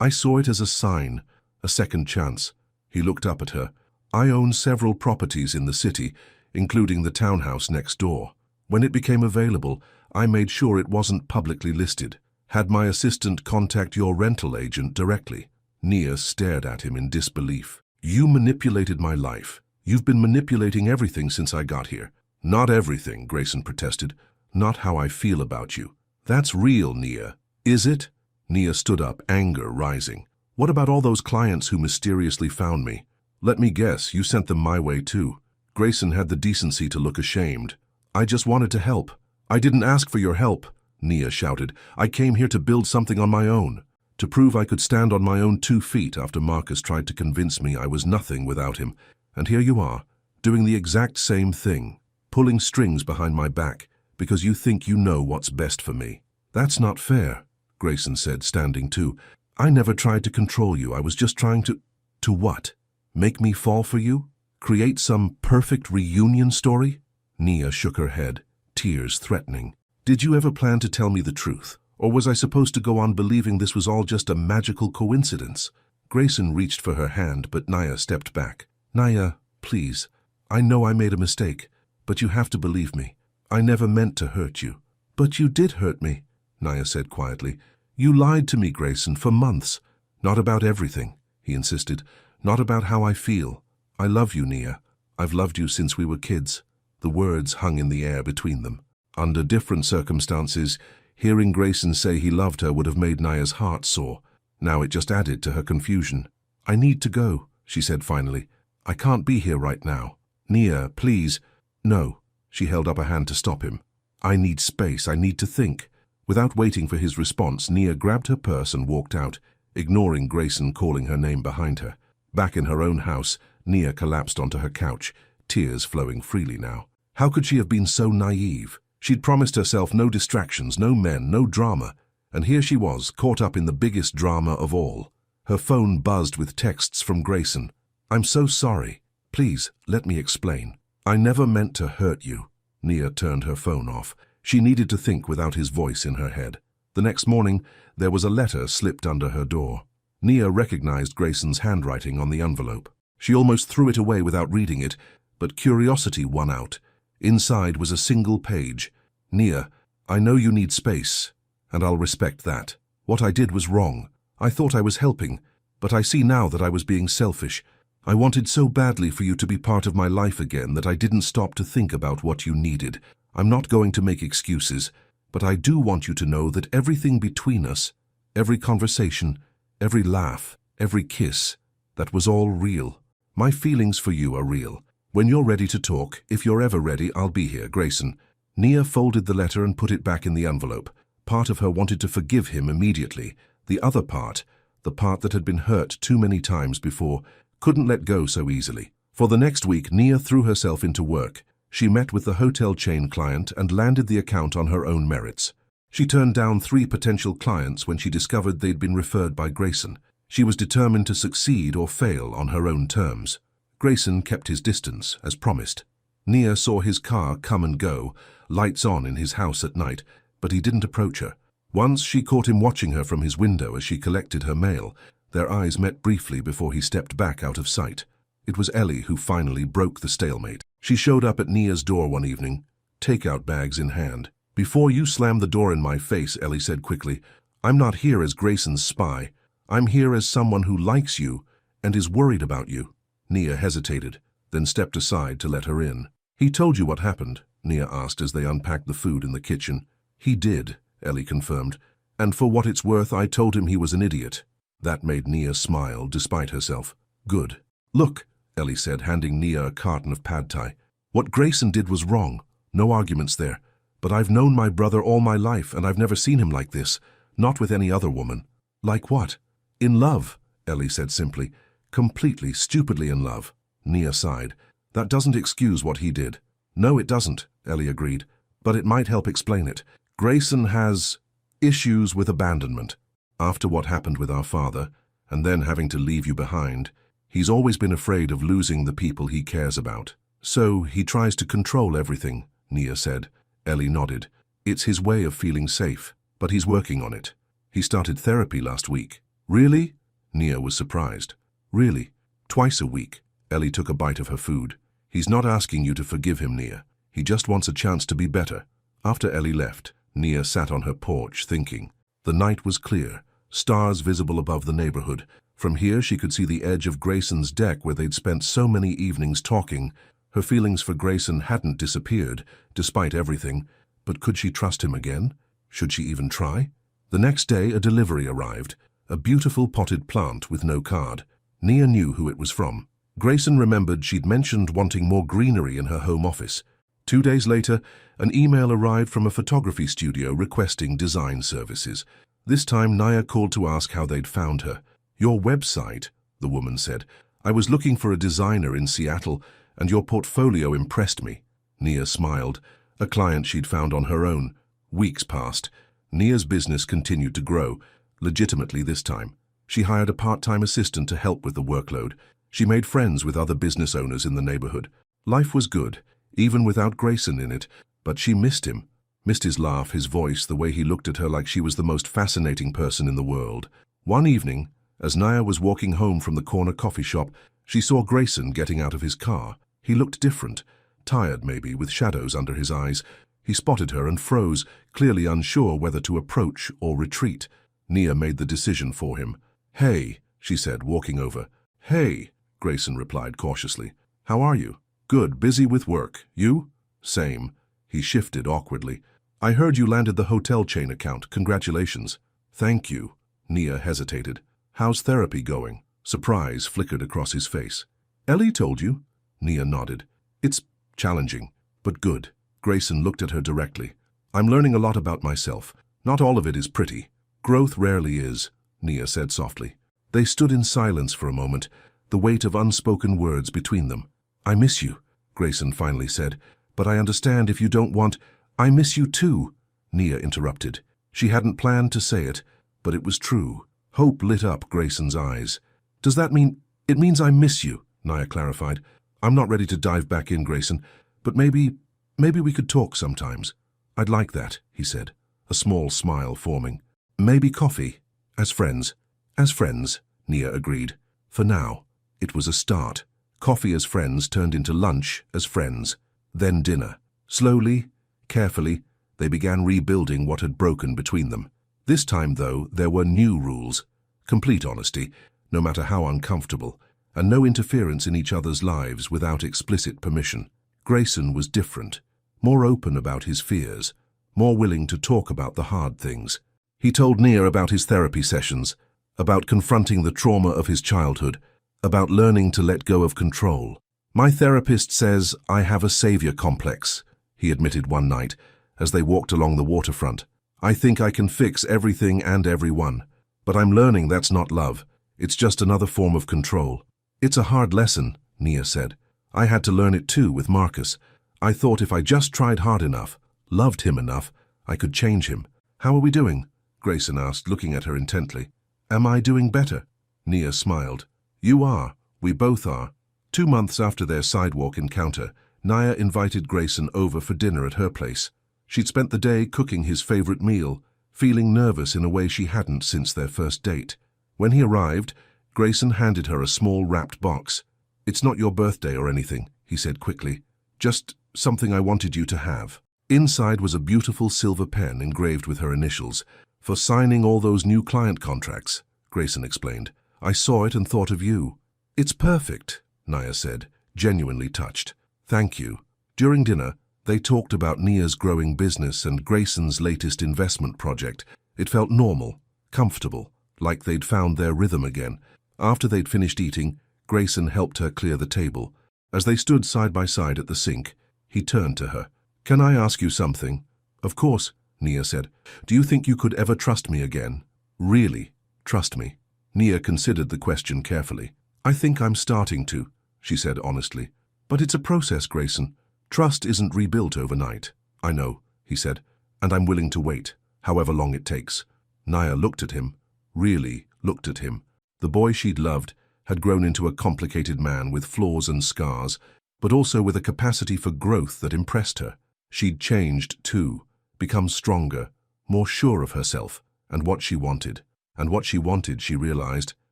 I saw it as a sign, a second chance." He looked up at her. "I own several properties in the city, including the townhouse next door. When it became available, I made sure it wasn't publicly listed. Had my assistant contact your rental agent directly." Nia stared at him in disbelief. "You manipulated my life. You've been manipulating everything since I got here." "Not everything," Grayson protested. "Not how I feel about you." "That's real, Nia." "Is it?" Nia stood up, anger rising. "What about all those clients who mysteriously found me? Let me guess, you sent them my way too." Grayson had the decency to look ashamed. "I just wanted to help." "I didn't ask for your help," Nia shouted. "I came here to build something on my own, to prove I could stand on my own 2 feet after Marcus tried to convince me I was nothing without him. And here you are, doing the exact same thing, pulling strings behind my back because you think you know what's best for me." "That's not fair," Grayson said, standing too. "I never tried to control you. I was just trying to..." "To what? Make me fall for you? Create some perfect reunion story?" Nia shook her head, tears threatening. "Did you ever plan to tell me the truth? Or was I supposed to go on believing this was all just a magical coincidence?" Grayson reached for her hand, but Nia stepped back. "Nia, please. I know I made a mistake, but you have to believe me. I never meant to hurt you." "But you did hurt me," Nia said quietly. "You lied to me, Grayson, for months." "Not about everything," he insisted. "Not about how I feel. I love you, Nia. I've loved you since we were kids." The words hung in the air between them. Under different circumstances, hearing Grayson say he loved her would have made Nia's heart sore. Now it just added to her confusion. "I need to go," she said finally. "I can't be here right now." "Nia, please." "No." She held up a hand to stop him. "I need space. I need to think." Without waiting for his response, Nia grabbed her purse and walked out, ignoring Grayson calling her name behind her. Back in her own house, Nia collapsed onto her couch, tears flowing freely now. How could she have been so naive? She'd promised herself no distractions, no men, no drama. And here she was, caught up in the biggest drama of all. Her phone buzzed with texts from Grayson. "I'm so sorry. Please, let me explain. I never meant to hurt you." Nia turned her phone off. She needed to think without his voice in her head. The next morning, there was a letter slipped under her door. Nia recognized Grayson's handwriting on the envelope. She almost threw it away without reading it, but curiosity won out. Inside was a single page. "Nia, I know you need space, and I'll respect that. What I did was wrong. I thought I was helping, but I see now that I was being selfish. I wanted so badly for you to be part of my life again that I didn't stop to think about what you needed. I'm not going to make excuses, but I do want you to know that everything between us, every conversation, every laugh, every kiss, that was all real. My feelings for you are real. When you're ready to talk, if you're ever ready, I'll be here, Grayson." Nia folded the letter and put it back in the envelope. Part of her wanted to forgive him immediately. The other part, the part that had been hurt too many times before, couldn't let go so easily. For the next week, Nia threw herself into work. She met with the hotel chain client and landed the account on her own merits. She turned down 3 potential clients when she discovered they'd been referred by Grayson. She was determined to succeed or fail on her own terms. Grayson kept his distance, as promised. Nia saw his car come and go, lights on in his house at night, but he didn't approach her. Once she caught him watching her from his window as she collected her mail. Their eyes met briefly before he stepped back out of sight. It was Ellie who finally broke the stalemate. She showed up at Nia's door one evening, takeout bags in hand. "Before you slam the door in my face," Ellie said quickly, "I'm not here as Grayson's spy. I'm here as someone who likes you and is worried about you." Nia hesitated, then stepped aside to let her in. "He told you what happened?" Nia asked as they unpacked the food in the kitchen. "He did," Ellie confirmed, "and for what it's worth, I told him he was an idiot." That made Nia smile, despite herself. "Good. Look," Ellie said, handing Nia a carton of pad thai. "What Grayson did was wrong. No arguments there. But I've known my brother all my life, and I've never seen him like this. Not with any other woman." "Like what?" "In love," Ellie said simply. "Completely, stupidly in love." Nia sighed. "That doesn't excuse what he did." "No, it doesn't," Ellie agreed. "But it might help explain it. Grayson has issues with abandonment. After what happened with our father, and then having to leave you behind, he's always been afraid of losing the people he cares about. So he tries to control everything," Nia said. Ellie nodded. "It's his way of feeling safe, but he's working on it. He started therapy last week." "Really?" Nia was surprised. "Really. Twice a week." Ellie took a bite of her food. "He's not asking you to forgive him, Nia. He just wants a chance to be better." After Ellie left, Nia sat on her porch thinking. The night was clear, stars visible above the neighborhood. From here she could see the edge of Grayson's deck where they'd spent so many evenings talking. Her feelings for Grayson hadn't disappeared, despite everything, but could she trust him again? Should she even try? The next day a delivery arrived, a beautiful potted plant with no card. Nia knew who it was from. Grayson remembered she'd mentioned wanting more greenery in her home office. 2 days later, an email arrived from a photography studio requesting design services. This time Nia called to ask how they'd found her. "Your website," the woman said. "I was looking for a designer in Seattle, and your portfolio impressed me." Nia smiled, a client she'd found on her own. Weeks passed. Nia's business continued to grow, legitimately this time. She hired a part-time assistant to help with the workload. She made friends with other business owners in the neighborhood. Life was good, even without Grayson in it, but she missed him. Missed his laugh, his voice, the way he looked at her like she was the most fascinating person in the world. One evening, as Nia was walking home from the corner coffee shop, she saw Grayson getting out of his car. He looked different, tired maybe, with shadows under his eyes. He spotted her and froze, clearly unsure whether to approach or retreat. Nia made the decision for him. "Hey," she said, walking over. "Hey," Grayson replied cautiously. "How are you?" "Good, busy with work. You?" "Same." He shifted awkwardly. "I heard you landed the hotel chain account. Congratulations." "Thank you." Nia hesitated. "How's therapy going?" Surprise flickered across his face. "Ellie told you?" Nia nodded. "It's challenging, but good." Grayson looked at her directly. "I'm learning a lot about myself. Not all of it is pretty. Growth rarely is, Nia said softly. They stood in silence for a moment, the weight of unspoken words between them. I miss you, Grayson finally said, but I understand if you don't want— I miss you too, Nia interrupted. She hadn't planned to say it, but it was true. Hope lit up Grayson's eyes. Does that mean— It means I miss you, Nia clarified. I'm not ready to dive back in, Grayson, but maybe we could talk sometimes. I'd like that, he said, a small smile forming. Maybe coffee, as friends. As friends, Nia agreed. For now. It was a start. Coffee as friends turned into lunch as friends, then dinner. Slowly, carefully, they began rebuilding what had broken between them. This time, though, there were new rules. Complete honesty, no matter how uncomfortable, and no interference in each other's lives without explicit permission. Grayson was different, more open about his fears, more willing to talk about the hard things. He told Nia about his therapy sessions, about confronting the trauma of his childhood, about learning to let go of control. My therapist says I have a savior complex, he admitted one night as they walked along the waterfront. I think I can fix everything and everyone, but I'm learning that's not love. It's just another form of control. It's a hard lesson, Nia said. I had to learn it too with Marcus. I thought if I just tried hard enough, loved him enough, I could change him. How are we doing? Grayson asked, looking at her intently. Am I doing better? Nia smiled. You are. We both are. 2 months after their sidewalk encounter, Nia invited Grayson over for dinner at her place. She'd spent the day cooking his favorite meal, feeling nervous in a way she hadn't since their first date. When he arrived, Grayson handed her a small wrapped box. It's not your birthday or anything, he said quickly. Just something I wanted you to have. Inside was a beautiful silver pen engraved with her initials. For signing all those new client contracts, Grayson explained. I saw it and thought of you. It's perfect, Nia said, genuinely touched. Thank you. During dinner, they talked about Nia's growing business and Grayson's latest investment project. It felt normal, comfortable, like they'd found their rhythm again. After they'd finished eating, Grayson helped her clear the table. As they stood side by side at the sink, he turned to her. Can I ask you something? Of course, Nia said. Do you think you could ever trust me again? Really, trust me? Nia considered the question carefully. I think I'm starting to, she said honestly. But it's a process, Grayson. Trust isn't rebuilt overnight. I know, he said, and I'm willing to wait, however long it takes. Nia looked at him, really looked at him. The boy she'd loved had grown into a complicated man with flaws and scars, but also with a capacity for growth that impressed her. She'd changed, too, become stronger, more sure of herself and what she wanted. And what she wanted, she realized,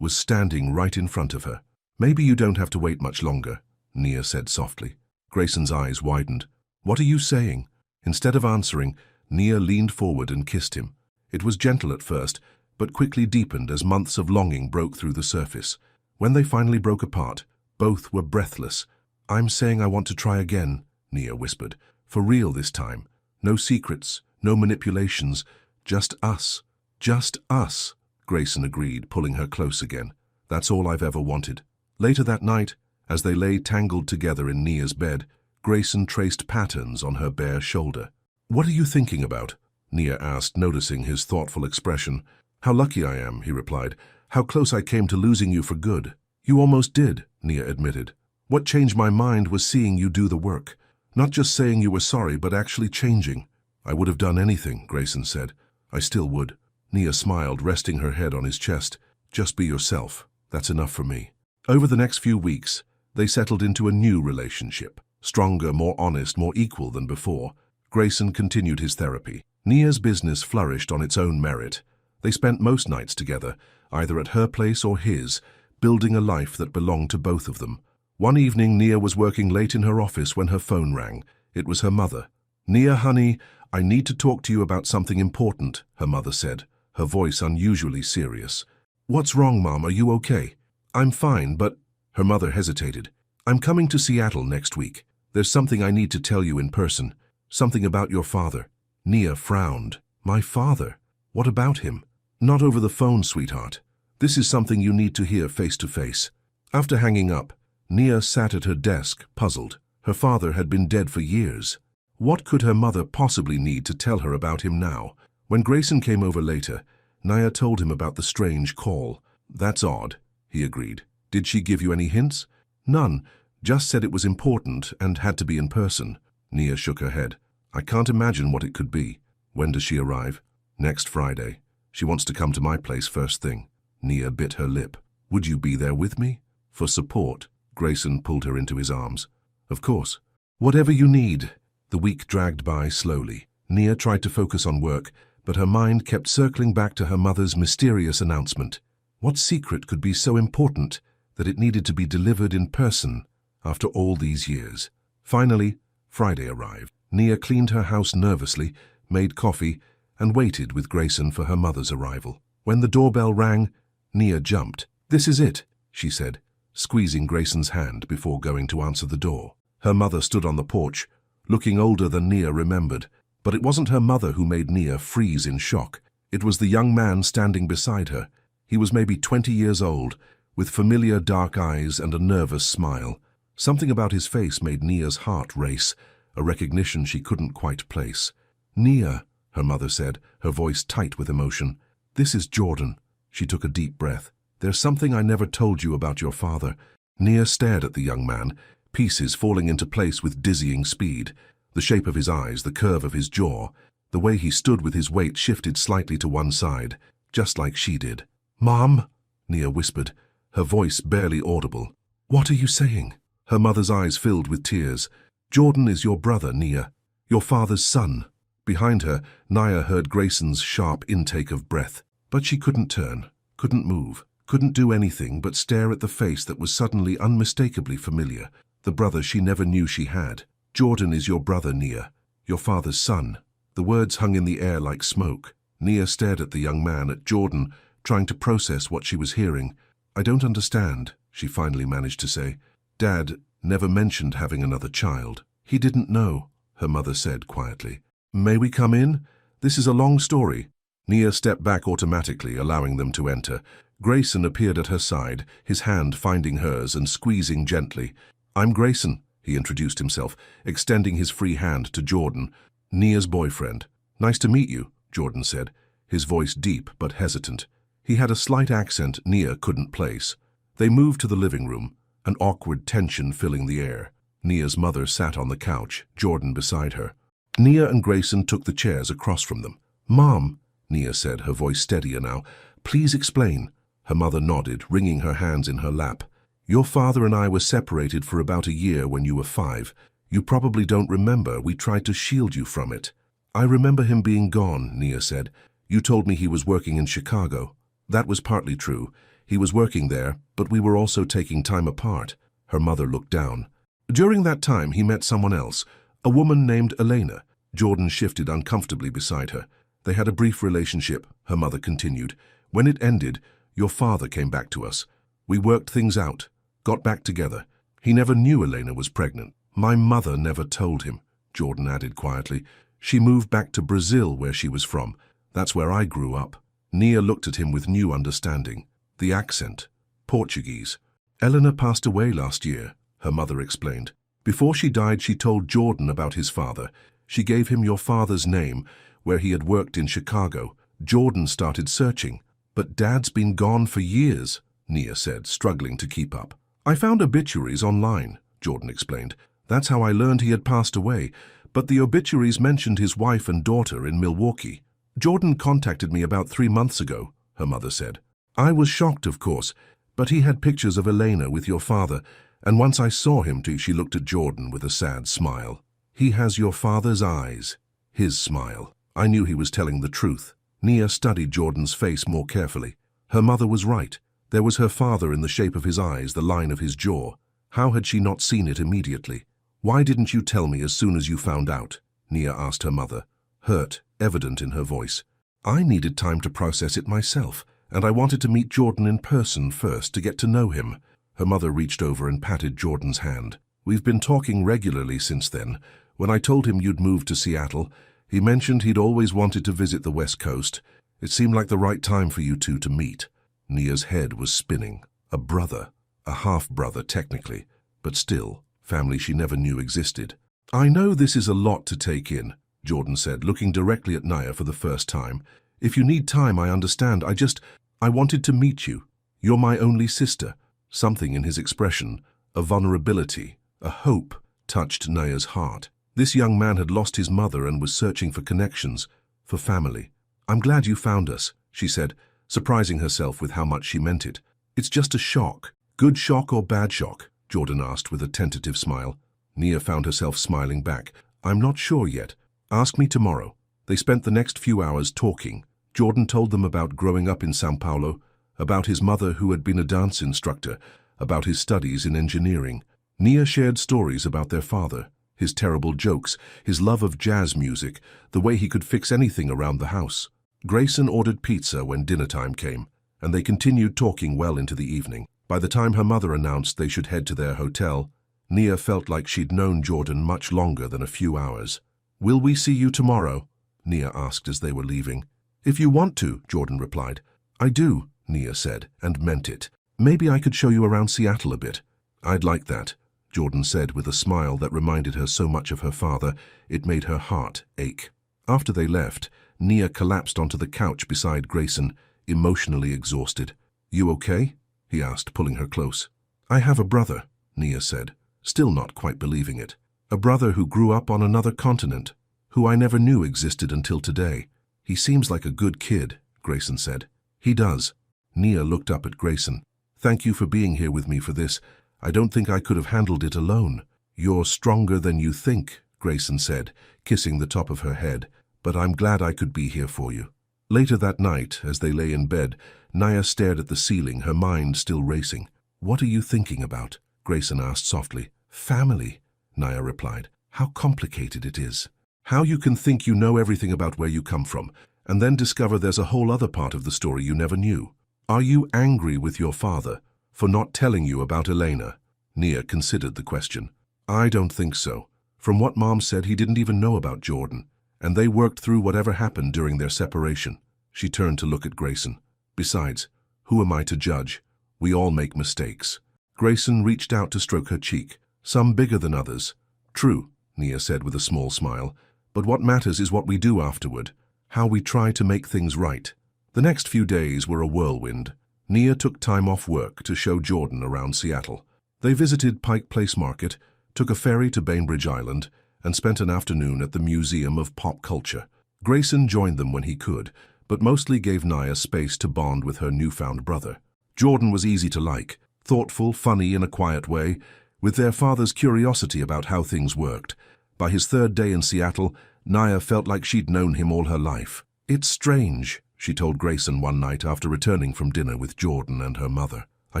was standing right in front of her. Maybe you don't have to wait much longer, Nia said softly. Grayson's eyes widened. What are you saying? Instead of answering, Nia leaned forward and kissed him. It was gentle at first, but quickly deepened as months of longing broke through the surface. When they finally broke apart, both were breathless. I'm saying I want to try again, Nia whispered. For real this time. No secrets, no manipulations, just us. Just us, Grayson agreed, pulling her close again. That's all I've ever wanted. Later that night, as they lay tangled together in Nia's bed, Grayson traced patterns on her bare shoulder. What are you thinking about? Nia asked, noticing his thoughtful expression. How lucky I am, he replied. How close I came to losing you for good. You almost did, Nia admitted. What changed my mind was seeing you do the work. Not just saying you were sorry, but actually changing. I would have done anything, Grayson said. I still would. Nia smiled, resting her head on his chest. Just be yourself. That's enough for me. Over the next few weeks, they settled into a new relationship. Stronger, more honest, more equal than before. Grayson continued his therapy. Nia's business flourished on its own merit. They spent most nights together, either at her place or his, building a life that belonged to both of them. One evening, Nia was working late in her office when her phone rang. It was her mother. Nia, honey, I need to talk to you about something important, her mother said, her voice unusually serious. What's wrong, Mom? Are you okay? I'm fine, but— Her mother hesitated. I'm coming to Seattle next week. There's something I need to tell you in person. Something about your father. Nia frowned. My father? What about him? Not over the phone, sweetheart. This is something you need to hear face to face. After hanging up, Nia sat at her desk, puzzled. Her father had been dead for years. What could her mother possibly need to tell her about him now? When Grayson came over later, Nia told him about the strange call. "That's odd," he agreed. "Did she give you any hints?" "None, just said it was important and had to be in person." Nia shook her head. "I can't imagine what it could be." "When does she arrive?" "Next Friday. She wants to come to my place first thing." Nia bit her lip. "Would you be there with me?" "For support." Grayson pulled her into his arms. "Of course. Whatever you need." The week dragged by slowly. Nia tried to focus on work, but her mind kept circling back to her mother's mysterious announcement. What secret could be so important that it needed to be delivered in person after all these years? Finally, Friday arrived. Nia cleaned her house nervously, made coffee, and waited with Grayson for her mother's arrival. When the doorbell rang, Nia jumped. "This is it," she said, squeezing Grayson's hand before going to answer the door. Her mother stood on the porch, looking older than Nia remembered. But it wasn't her mother who made Nia freeze in shock. It was the young man standing beside her. He was maybe 20 years old, with familiar dark eyes and a nervous smile. Something about his face made Nia's heart race, a recognition she couldn't quite place. "Nia," her mother said, her voice tight with emotion. "This is Jordan." She took a deep breath. "There's something I never told you about your father." Nia stared at the young man, pieces falling into place with dizzying speed. The shape of his eyes, the curve of his jaw, the way he stood with his weight shifted slightly to one side, just like she did. "Mom," Nia whispered, her voice barely audible. "What are you saying?" Her mother's eyes filled with tears. "Jordan is your brother, Nia, your father's son." Behind her, Nia heard Grayson's sharp intake of breath. But she couldn't turn, couldn't move, couldn't do anything but stare at the face that was suddenly unmistakably familiar, the brother she never knew she had. "Jordan is your brother, Nia, your father's son." The words hung in the air like smoke. Nia stared at the young man, at Jordan, trying to process what she was hearing. "I don't understand," she finally managed to say. "Dad never mentioned having another child." "He didn't know," her mother said quietly. "May we come in? This is a long story." Nia stepped back automatically, allowing them to enter. Grayson appeared at her side, his hand finding hers and squeezing gently. "I'm Grayson," he introduced himself, extending his free hand to Jordan, Nia's boyfriend. "Nice to meet you," Jordan said, his voice deep but hesitant. He had a slight accent Nia couldn't place. They moved to the living room, an awkward tension filling the air. Nia's mother sat on the couch, Jordan beside her. Nia and Grayson took the chairs across from them. "Mom," Nia said, her voice steadier now, "please explain." Her mother nodded, wringing her hands in her lap. "Your father and I were separated for about a year when you were 5. You probably don't remember. We tried to shield you from it." "I remember him being gone," Nia said. "You told me he was working in Chicago." "That was partly true. He was working there, but we were also taking time apart." Her mother looked down. "During that time, he met someone else, a woman named Elena." Jordan shifted uncomfortably beside her. "They had a brief relationship," her mother continued. "When it ended, your father came back to us. We worked things out, got back together. He never knew Elena was pregnant. My mother never told him," Jordan added quietly. "She moved back to Brazil, where she was from. That's where I grew up." Nia looked at him with new understanding. The accent. Portuguese. "Elena passed away last year," her mother explained. "Before she died, she told Jordan about his father. She gave him your father's name, where he had worked in Chicago. Jordan started searching. But Dad's been gone for years," Nia said, struggling to keep up. "I found obituaries online," Jordan explained. "That's how I learned he had passed away. But the obituaries mentioned his wife and daughter in Milwaukee. Jordan contacted me about 3 months ago," her mother said. "I was shocked, of course, but he had pictures of Elena with your father, and once I saw him too." She looked at Jordan with a sad smile. "He has your father's eyes." His smile. I knew he was telling the truth. Nia studied Jordan's face more carefully. Her mother was right. There was her father in the shape of his eyes, the line of his jaw. How had she not seen it immediately? "Why didn't you tell me as soon as you found out?" Nia asked her mother, hurt evident in her voice. "I needed time to process it myself, and I wanted to meet Jordan in person first to get to know him." Her mother reached over and patted Jordan's hand. "We've been talking regularly since then. When I told him you'd moved to Seattle, he mentioned he'd always wanted to visit the West Coast. It seemed like the right time for you two to meet." Nia's head was spinning. A brother, a half-brother technically, but still, family she never knew existed. "I know this is a lot to take in," Jordan said, looking directly at Naya for the first time. If you need time, I understand. I wanted to meet you. You're my only sister. Something in his expression, a vulnerability, a hope, touched Naya's heart. This young man had lost his mother and was searching for connections, for family. I'm glad you found us, she said, surprising herself with how much she meant it. It's just a shock. Good shock or bad shock? Jordan asked with a tentative smile. Nia found herself smiling back. I'm not sure yet. Ask me tomorrow. They spent the next few hours talking. Jordan told them about growing up in São Paulo, about his mother who had been a dance instructor, about his studies in engineering. Nia shared stories about their father, his terrible jokes, his love of jazz music, the way he could fix anything around the house. Grayson ordered pizza when dinner time came, and they continued talking well into the evening. By the time her mother announced they should head to their hotel, Nia felt like she'd known Jordan much longer than a few hours. Will we see you tomorrow? Nia asked as they were leaving. If you want to, Jordan replied. I do, Nia said, and meant it. Maybe I could show you around Seattle a bit. I'd like that, Jordan said with a smile that reminded her so much of her father, it made her heart ache. After they left, Nia collapsed onto the couch beside Grayson, emotionally exhausted. You okay? He asked, pulling her close. I have a brother, Nia said, still not quite believing it. A brother who grew up on another continent, who I never knew existed until today. He seems like a good kid, Grayson said. He does. Nia looked up at Grayson. Thank you for being here with me for this. I don't think I could have handled it alone. You're stronger than you think, Grayson said, kissing the top of her head, but I'm glad I could be here for you. Later that night, as they lay in bed, Nia stared at the ceiling, her mind still racing. What are you thinking about? Grayson asked softly. Family, Nia replied. How complicated it is. How you can think you know everything about where you come from, and then discover there's a whole other part of the story you never knew. Are you angry with your father for not telling you about Elena? Nia considered the question. I don't think so. From what Mom said, he didn't even know about Jordan, and they worked through whatever happened during their separation. She turned to look at Grayson. Besides, who am I to judge? We all make mistakes. Grayson reached out to stroke her cheek, some bigger than others. True, Nia said with a small smile, but what matters is what we do afterward, how we try to make things right. The next few days were a whirlwind. Nia took time off work to show Jordan around Seattle. They visited Pike Place Market, took a ferry to Bainbridge Island, and spent an afternoon at the Museum of Pop Culture. Grayson joined them when he could, but mostly gave Nia space to bond with her newfound brother. Jordan was easy to like, thoughtful, funny in a quiet way, with their father's curiosity about how things worked. By his third day in Seattle, Nia felt like she'd known him all her life. It's strange, she told Grayson one night after returning from dinner with Jordan and her mother. I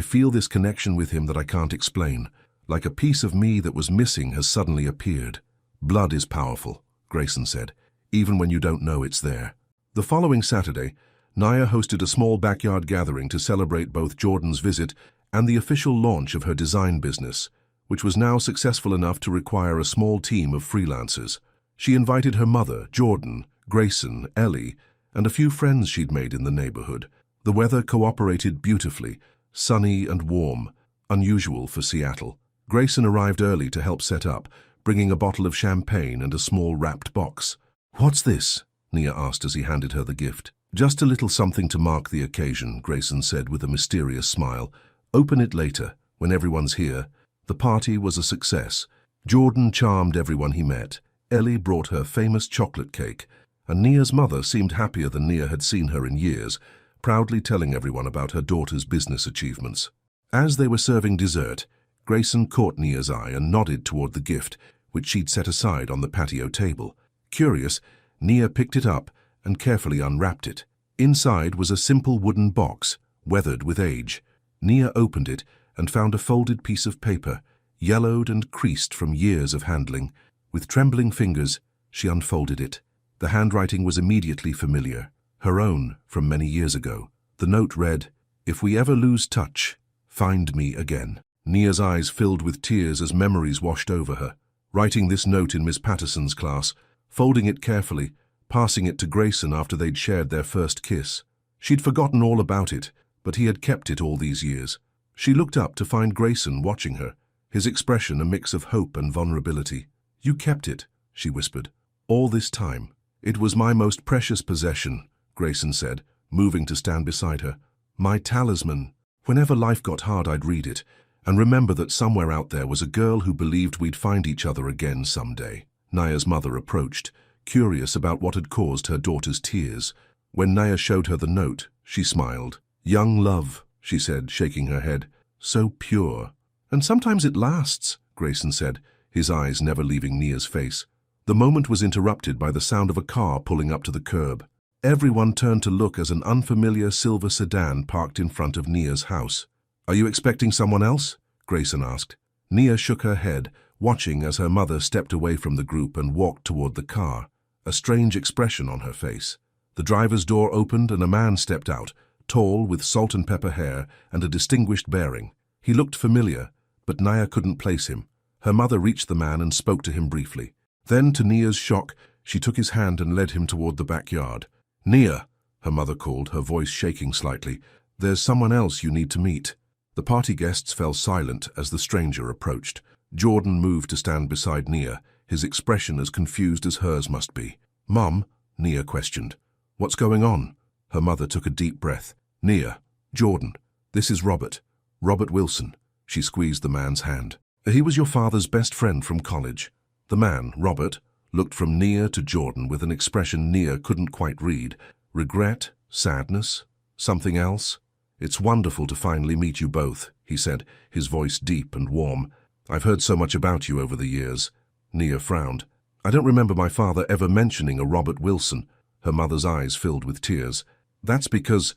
feel this connection with him that I can't explain. Like a piece of me that was missing has suddenly appeared. Blood is powerful, Grayson said, even when you don't know it's there. The following Saturday, Nia hosted a small backyard gathering to celebrate both Jordan's visit and the official launch of her design business, which was now successful enough to require a small team of freelancers. She invited her mother, Jordan, Grayson, Ellie, and a few friends she'd made in the neighborhood. The weather cooperated beautifully, sunny and warm, unusual for Seattle. Grayson arrived early to help set up, bringing a bottle of champagne and a small wrapped box. What's this? Nia asked as he handed her the gift. Just a little something to mark the occasion, Grayson said with a mysterious smile. Open it later, when everyone's here. The party was a success. Jordan charmed everyone he met. Ellie brought her famous chocolate cake, and Nia's mother seemed happier than Nia had seen her in years, proudly telling everyone about her daughter's business achievements. As they were serving dessert, Grayson caught Nia's eye and nodded toward the gift, which she'd set aside on the patio table. Curious, Nia picked it up and carefully unwrapped it. Inside was a simple wooden box, weathered with age. Nia opened it and found a folded piece of paper, yellowed and creased from years of handling. With trembling fingers, she unfolded it. The handwriting was immediately familiar, her own from many years ago. The note read, "If we ever lose touch, find me again." Nia's eyes filled with tears as memories washed over her. Writing this note in Miss Patterson's class, folding it carefully, passing it to Grayson after they'd shared their first kiss. She'd forgotten all about it, but he had kept it all these years. She looked up to find Grayson watching her, his expression a mix of hope and vulnerability. "You kept it," she whispered. All this time. It was my most precious possession, Grayson said, moving to stand beside her. My talisman. Whenever life got hard, I'd read it, and remember that somewhere out there was a girl who believed we'd find each other again someday. Naya's mother approached, curious about what had caused her daughter's tears. When Naya showed her the note, she smiled. Young love, she said, shaking her head. So pure. And sometimes it lasts, Grayson said, his eyes never leaving Nia's face. The moment was interrupted by the sound of a car pulling up to the curb. Everyone turned to look as an unfamiliar silver sedan parked in front of Nia's house. Are you expecting someone else? Grayson asked. Nia shook her head, watching as her mother stepped away from the group and walked toward the car, a strange expression on her face. The driver's door opened and a man stepped out, tall, with salt and pepper hair and a distinguished bearing. He looked familiar, but Nia couldn't place him. Her mother reached the man and spoke to him briefly. Then, to Nia's shock, she took his hand and led him toward the backyard. Nia, her mother called, her voice shaking slightly. There's someone else you need to meet. The party guests fell silent as the stranger approached. Jordan moved to stand beside Nia, his expression as confused as hers must be. Mum, Nia questioned. What's going on? Her mother took a deep breath. Nia, Jordan, this is Robert. Robert Wilson. She squeezed the man's hand. He was your father's best friend from college. The man, Robert, looked from Nia to Jordan with an expression Nia couldn't quite read. Regret? Sadness? Something else? It's wonderful to finally meet you both, he said, his voice deep and warm. I've heard so much about you over the years. Nia frowned. I don't remember my father ever mentioning a Robert Wilson. Her mother's eyes filled with tears. That's because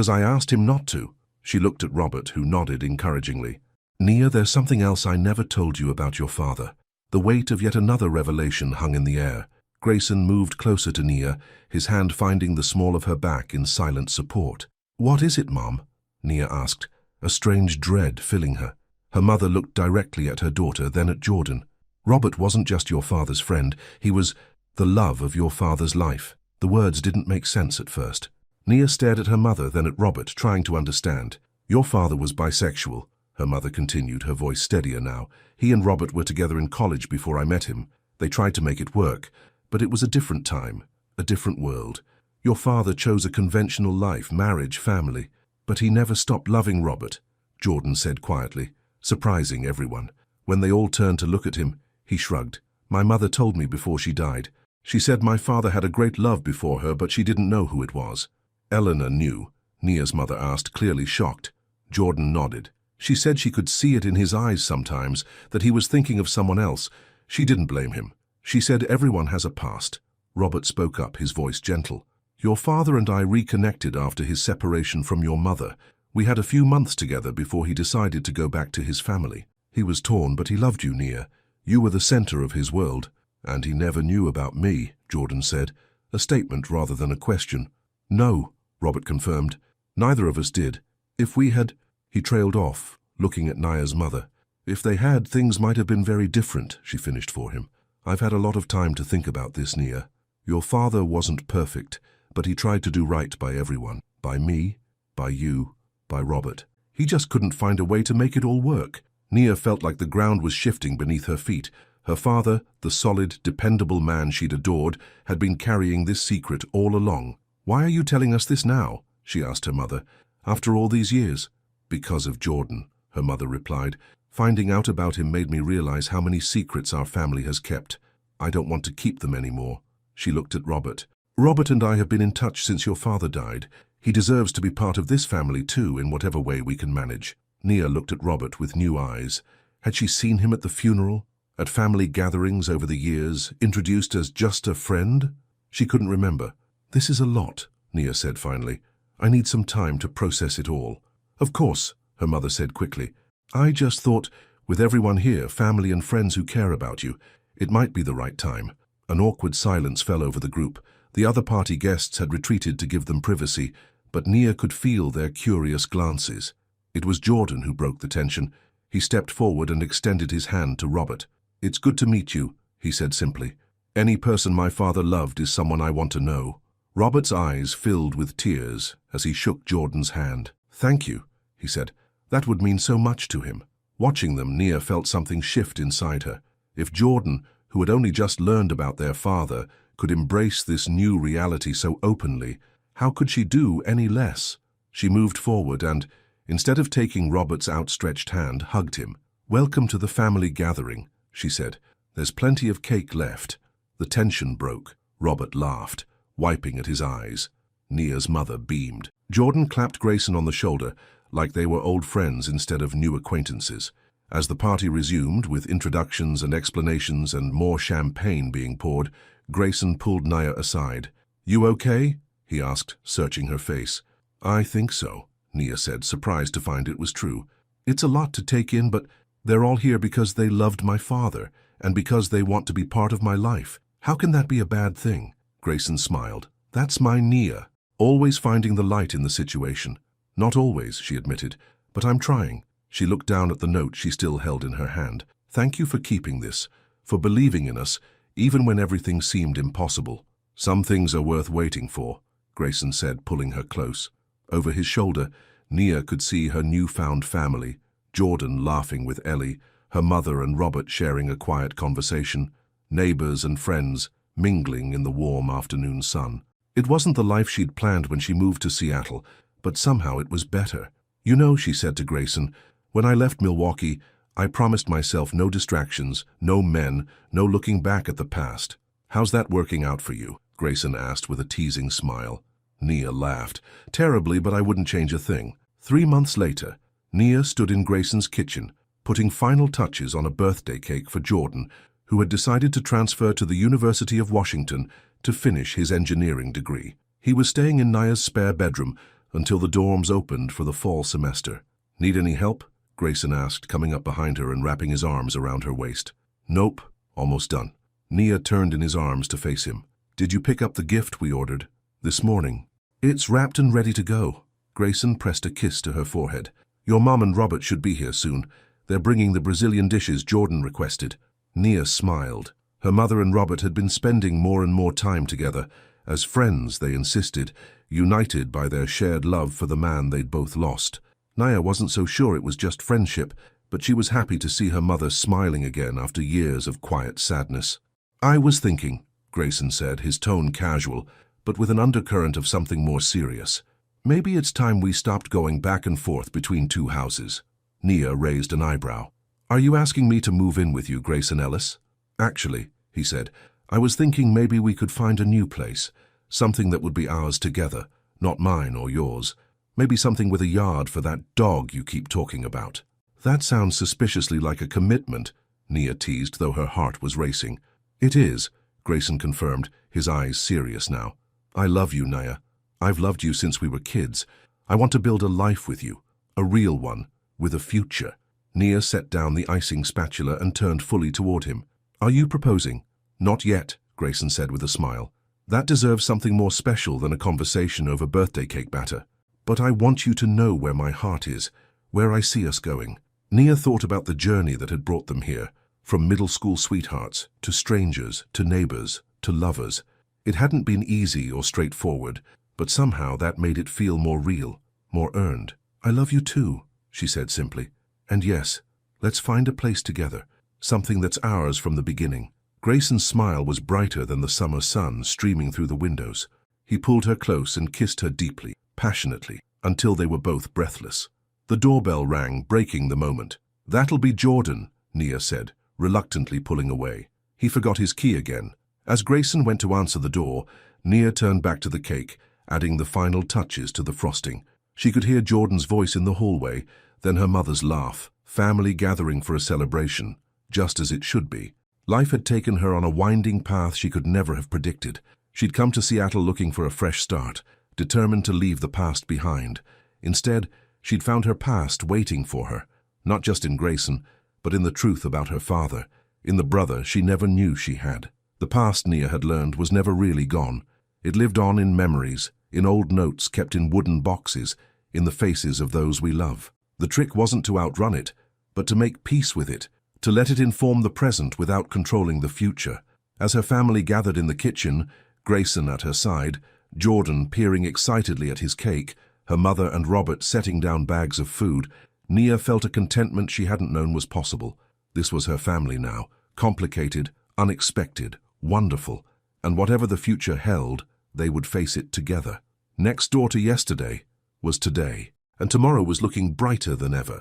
I asked him not to. She looked at Robert, who nodded encouragingly. Nia, there's something else I never told you about your father. The weight of yet another revelation hung in the air. Grayson moved closer to Nia, his hand finding the small of her back in silent support. What is it, Mom? Nia asked, a strange dread filling her. Her mother looked directly at her daughter, then at Jordan. Robert wasn't just your father's friend, he was the love of your father's life. The words didn't make sense at first. Nia stared at her mother, then at Robert, trying to understand. Your father was bisexual, her mother continued, her voice steadier now. He and Robert were together in college before I met him. They tried to make it work, but it was a different time, a different world. Your father chose a conventional life, marriage, family, but he never stopped loving Robert, Jordan said quietly, surprising everyone. When they all turned to look at him, he shrugged. My mother told me before she died. She said my father had a great love before her, but she didn't know who it was. Eleanor knew, Nia's mother asked, clearly shocked. Jordan nodded. She said she could see it in his eyes sometimes, that he was thinking of someone else. She didn't blame him. She said everyone has a past. Robert spoke up, his voice gentle. Your father and I reconnected after his separation from your mother. We had a few months together before he decided to go back to his family. He was torn, but he loved you, Nia. You were the center of his world. And he never knew about me, Jordan said, a statement rather than a question. No, Robert confirmed. Neither of us did. If we had... He trailed off, looking at Naya's mother. If they had, things might have been very different, she finished for him. I've had a lot of time to think about this, Nia. Your father wasn't perfect, but he tried to do right by everyone. By me, by you, by Robert. He just couldn't find a way to make it all work. Nia felt like the ground was shifting beneath her feet. Her father, the solid, dependable man she'd adored, had been carrying this secret all along. Why are you telling us this now? She asked her mother. After all these years? Because of Jordan, her mother replied. Finding out about him made me realize how many secrets our family has kept. I don't want to keep them anymore. She looked at Robert. Robert and I have been in touch since your father died. He deserves to be part of this family too, in whatever way we can manage. Nia looked at Robert with new eyes. Had she seen him at the funeral? At family gatherings over the years, introduced as just a friend? She couldn't remember. This is a lot, Nia said finally. I need some time to process it all. Of course, her mother said quickly. I just thought, with everyone here, family and friends who care about you, it might be the right time. An awkward silence fell over the group. The other party guests had retreated to give them privacy, but Nia could feel their curious glances. It was Jordan who broke the tension. He stepped forward and extended his hand to Robert. It's good to meet you, he said simply. Any person my father loved is someone I want to know. Robert's eyes filled with tears as he shook Jordan's hand. Thank you, he said. That would mean so much to him. Watching them, Nia felt something shift inside her. If Jordan, who had only just learned about their father, could embrace this new reality so openly. How could she do any less? She moved forward and, instead of taking Robert's outstretched hand, hugged him. "Welcome to the family gathering," she said. "There's plenty of cake left." The tension broke. Robert laughed, wiping at his eyes. Nia's mother beamed. Jordan clapped Grayson on the shoulder, like they were old friends instead of new acquaintances. As the party resumed, with introductions and explanations and more champagne being poured, Grayson pulled Nia aside. "You okay?" he asked, searching her face. "I think so," Nia said, surprised to find it was true. "It's a lot to take in, but they're all here because they loved my father, and because they want to be part of my life. How can that be a bad thing?" Grayson smiled. "That's my Nia, always finding the light in the situation." "Not always," she admitted, "but I'm trying." She looked down at the note she still held in her hand. "Thank you for keeping this, for believing in us, even when everything seemed impossible." "Some things are worth waiting for," Grayson said, pulling her close. Over his shoulder, Nia could see her newfound family, Jordan laughing with Ellie, her mother and Robert sharing a quiet conversation, neighbors and friends mingling in the warm afternoon sun. It wasn't the life she'd planned when she moved to Seattle, but somehow it was better. "You know," she said to Grayson, "when I left Milwaukee, I promised myself no distractions, no men, no looking back at the past. How's that working out for you?" Grayson asked with a teasing smile. Nia laughed. "Terribly, but I wouldn't change a thing." 3 months later, Nia stood in Grayson's kitchen, putting final touches on a birthday cake for Jordan, who had decided to transfer to the University of Washington to finish his engineering degree. He was staying in Nia's spare bedroom until the dorms opened for the fall semester. "Need any help?" Grayson asked, coming up behind her and wrapping his arms around her waist. "Nope, almost done." Nia turned in his arms to face him. "Did you pick up the gift we ordered?" "This morning." "It's wrapped and ready to go." Grayson pressed a kiss to her forehead. "Your mom and Robert should be here soon. They're bringing the Brazilian dishes Jordan requested." Nia smiled. Her mother and Robert had been spending more and more time together. As friends, they insisted, united by their shared love for the man they'd both lost. Nia wasn't so sure it was just friendship, but she was happy to see her mother smiling again after years of quiet sadness. "I was thinking," Grayson said, his tone casual, but with an undercurrent of something more serious. "Maybe it's time we stopped going back and forth between two houses." Nia raised an eyebrow. "Are you asking me to move in with you, Grayson Ellis?" "Actually," he said, "I was thinking maybe we could find a new place, something that would be ours together, not mine or yours. Maybe something with a yard for that dog you keep talking about." "That sounds suspiciously like a commitment," Nia teased, though her heart was racing. "It is," Grayson confirmed, his eyes serious now. "I love you, Nia. I've loved you since we were kids. I want to build a life with you, a real one, with a future." Nia set down the icing spatula and turned fully toward him. "Are you proposing?" "Not yet," Grayson said with a smile. "That deserves something more special than a conversation over birthday cake batter. But I want you to know where my heart is, where I see us going." Nia thought about the journey that had brought them here, from middle school sweethearts, to strangers, to neighbors, to lovers. It hadn't been easy or straightforward, but somehow that made it feel more real, more earned. "I love you too," she said simply. "And yes, let's find a place together, something that's ours from the beginning." Grayson's smile was brighter than the summer sun streaming through the windows. He pulled her close and kissed her deeply, passionately, until they were both breathless. The doorbell rang, breaking the moment. "That'll be Jordan," Nia said, reluctantly pulling away. He forgot his key again. As Grayson went to answer the door, Nia turned back to the cake, adding the final touches to the frosting. She could hear Jordan's voice in the hallway, then her mother's laugh. Family gathering for a celebration, just as it should be. Life had taken her on a winding path she could never have predicted. She'd come to Seattle looking for a fresh start, determined to leave the past behind. Instead, she'd found her past waiting for her, not just in Grayson, but in the truth about her father, in the brother she never knew she had. The past, Nia had learned, was never really gone. It lived on in memories, in old notes kept in wooden boxes, in the faces of those we love. The trick wasn't to outrun it, but to make peace with it, to let it inform the present without controlling the future. As her family gathered in the kitchen, Grayson at her side, Jordan peering excitedly at his cake, her mother and Robert setting down bags of food, Nia felt a contentment she hadn't known was possible. This was her family now, complicated, unexpected, wonderful, and whatever the future held, they would face it together. Next door to yesterday was today, and tomorrow was looking brighter than ever.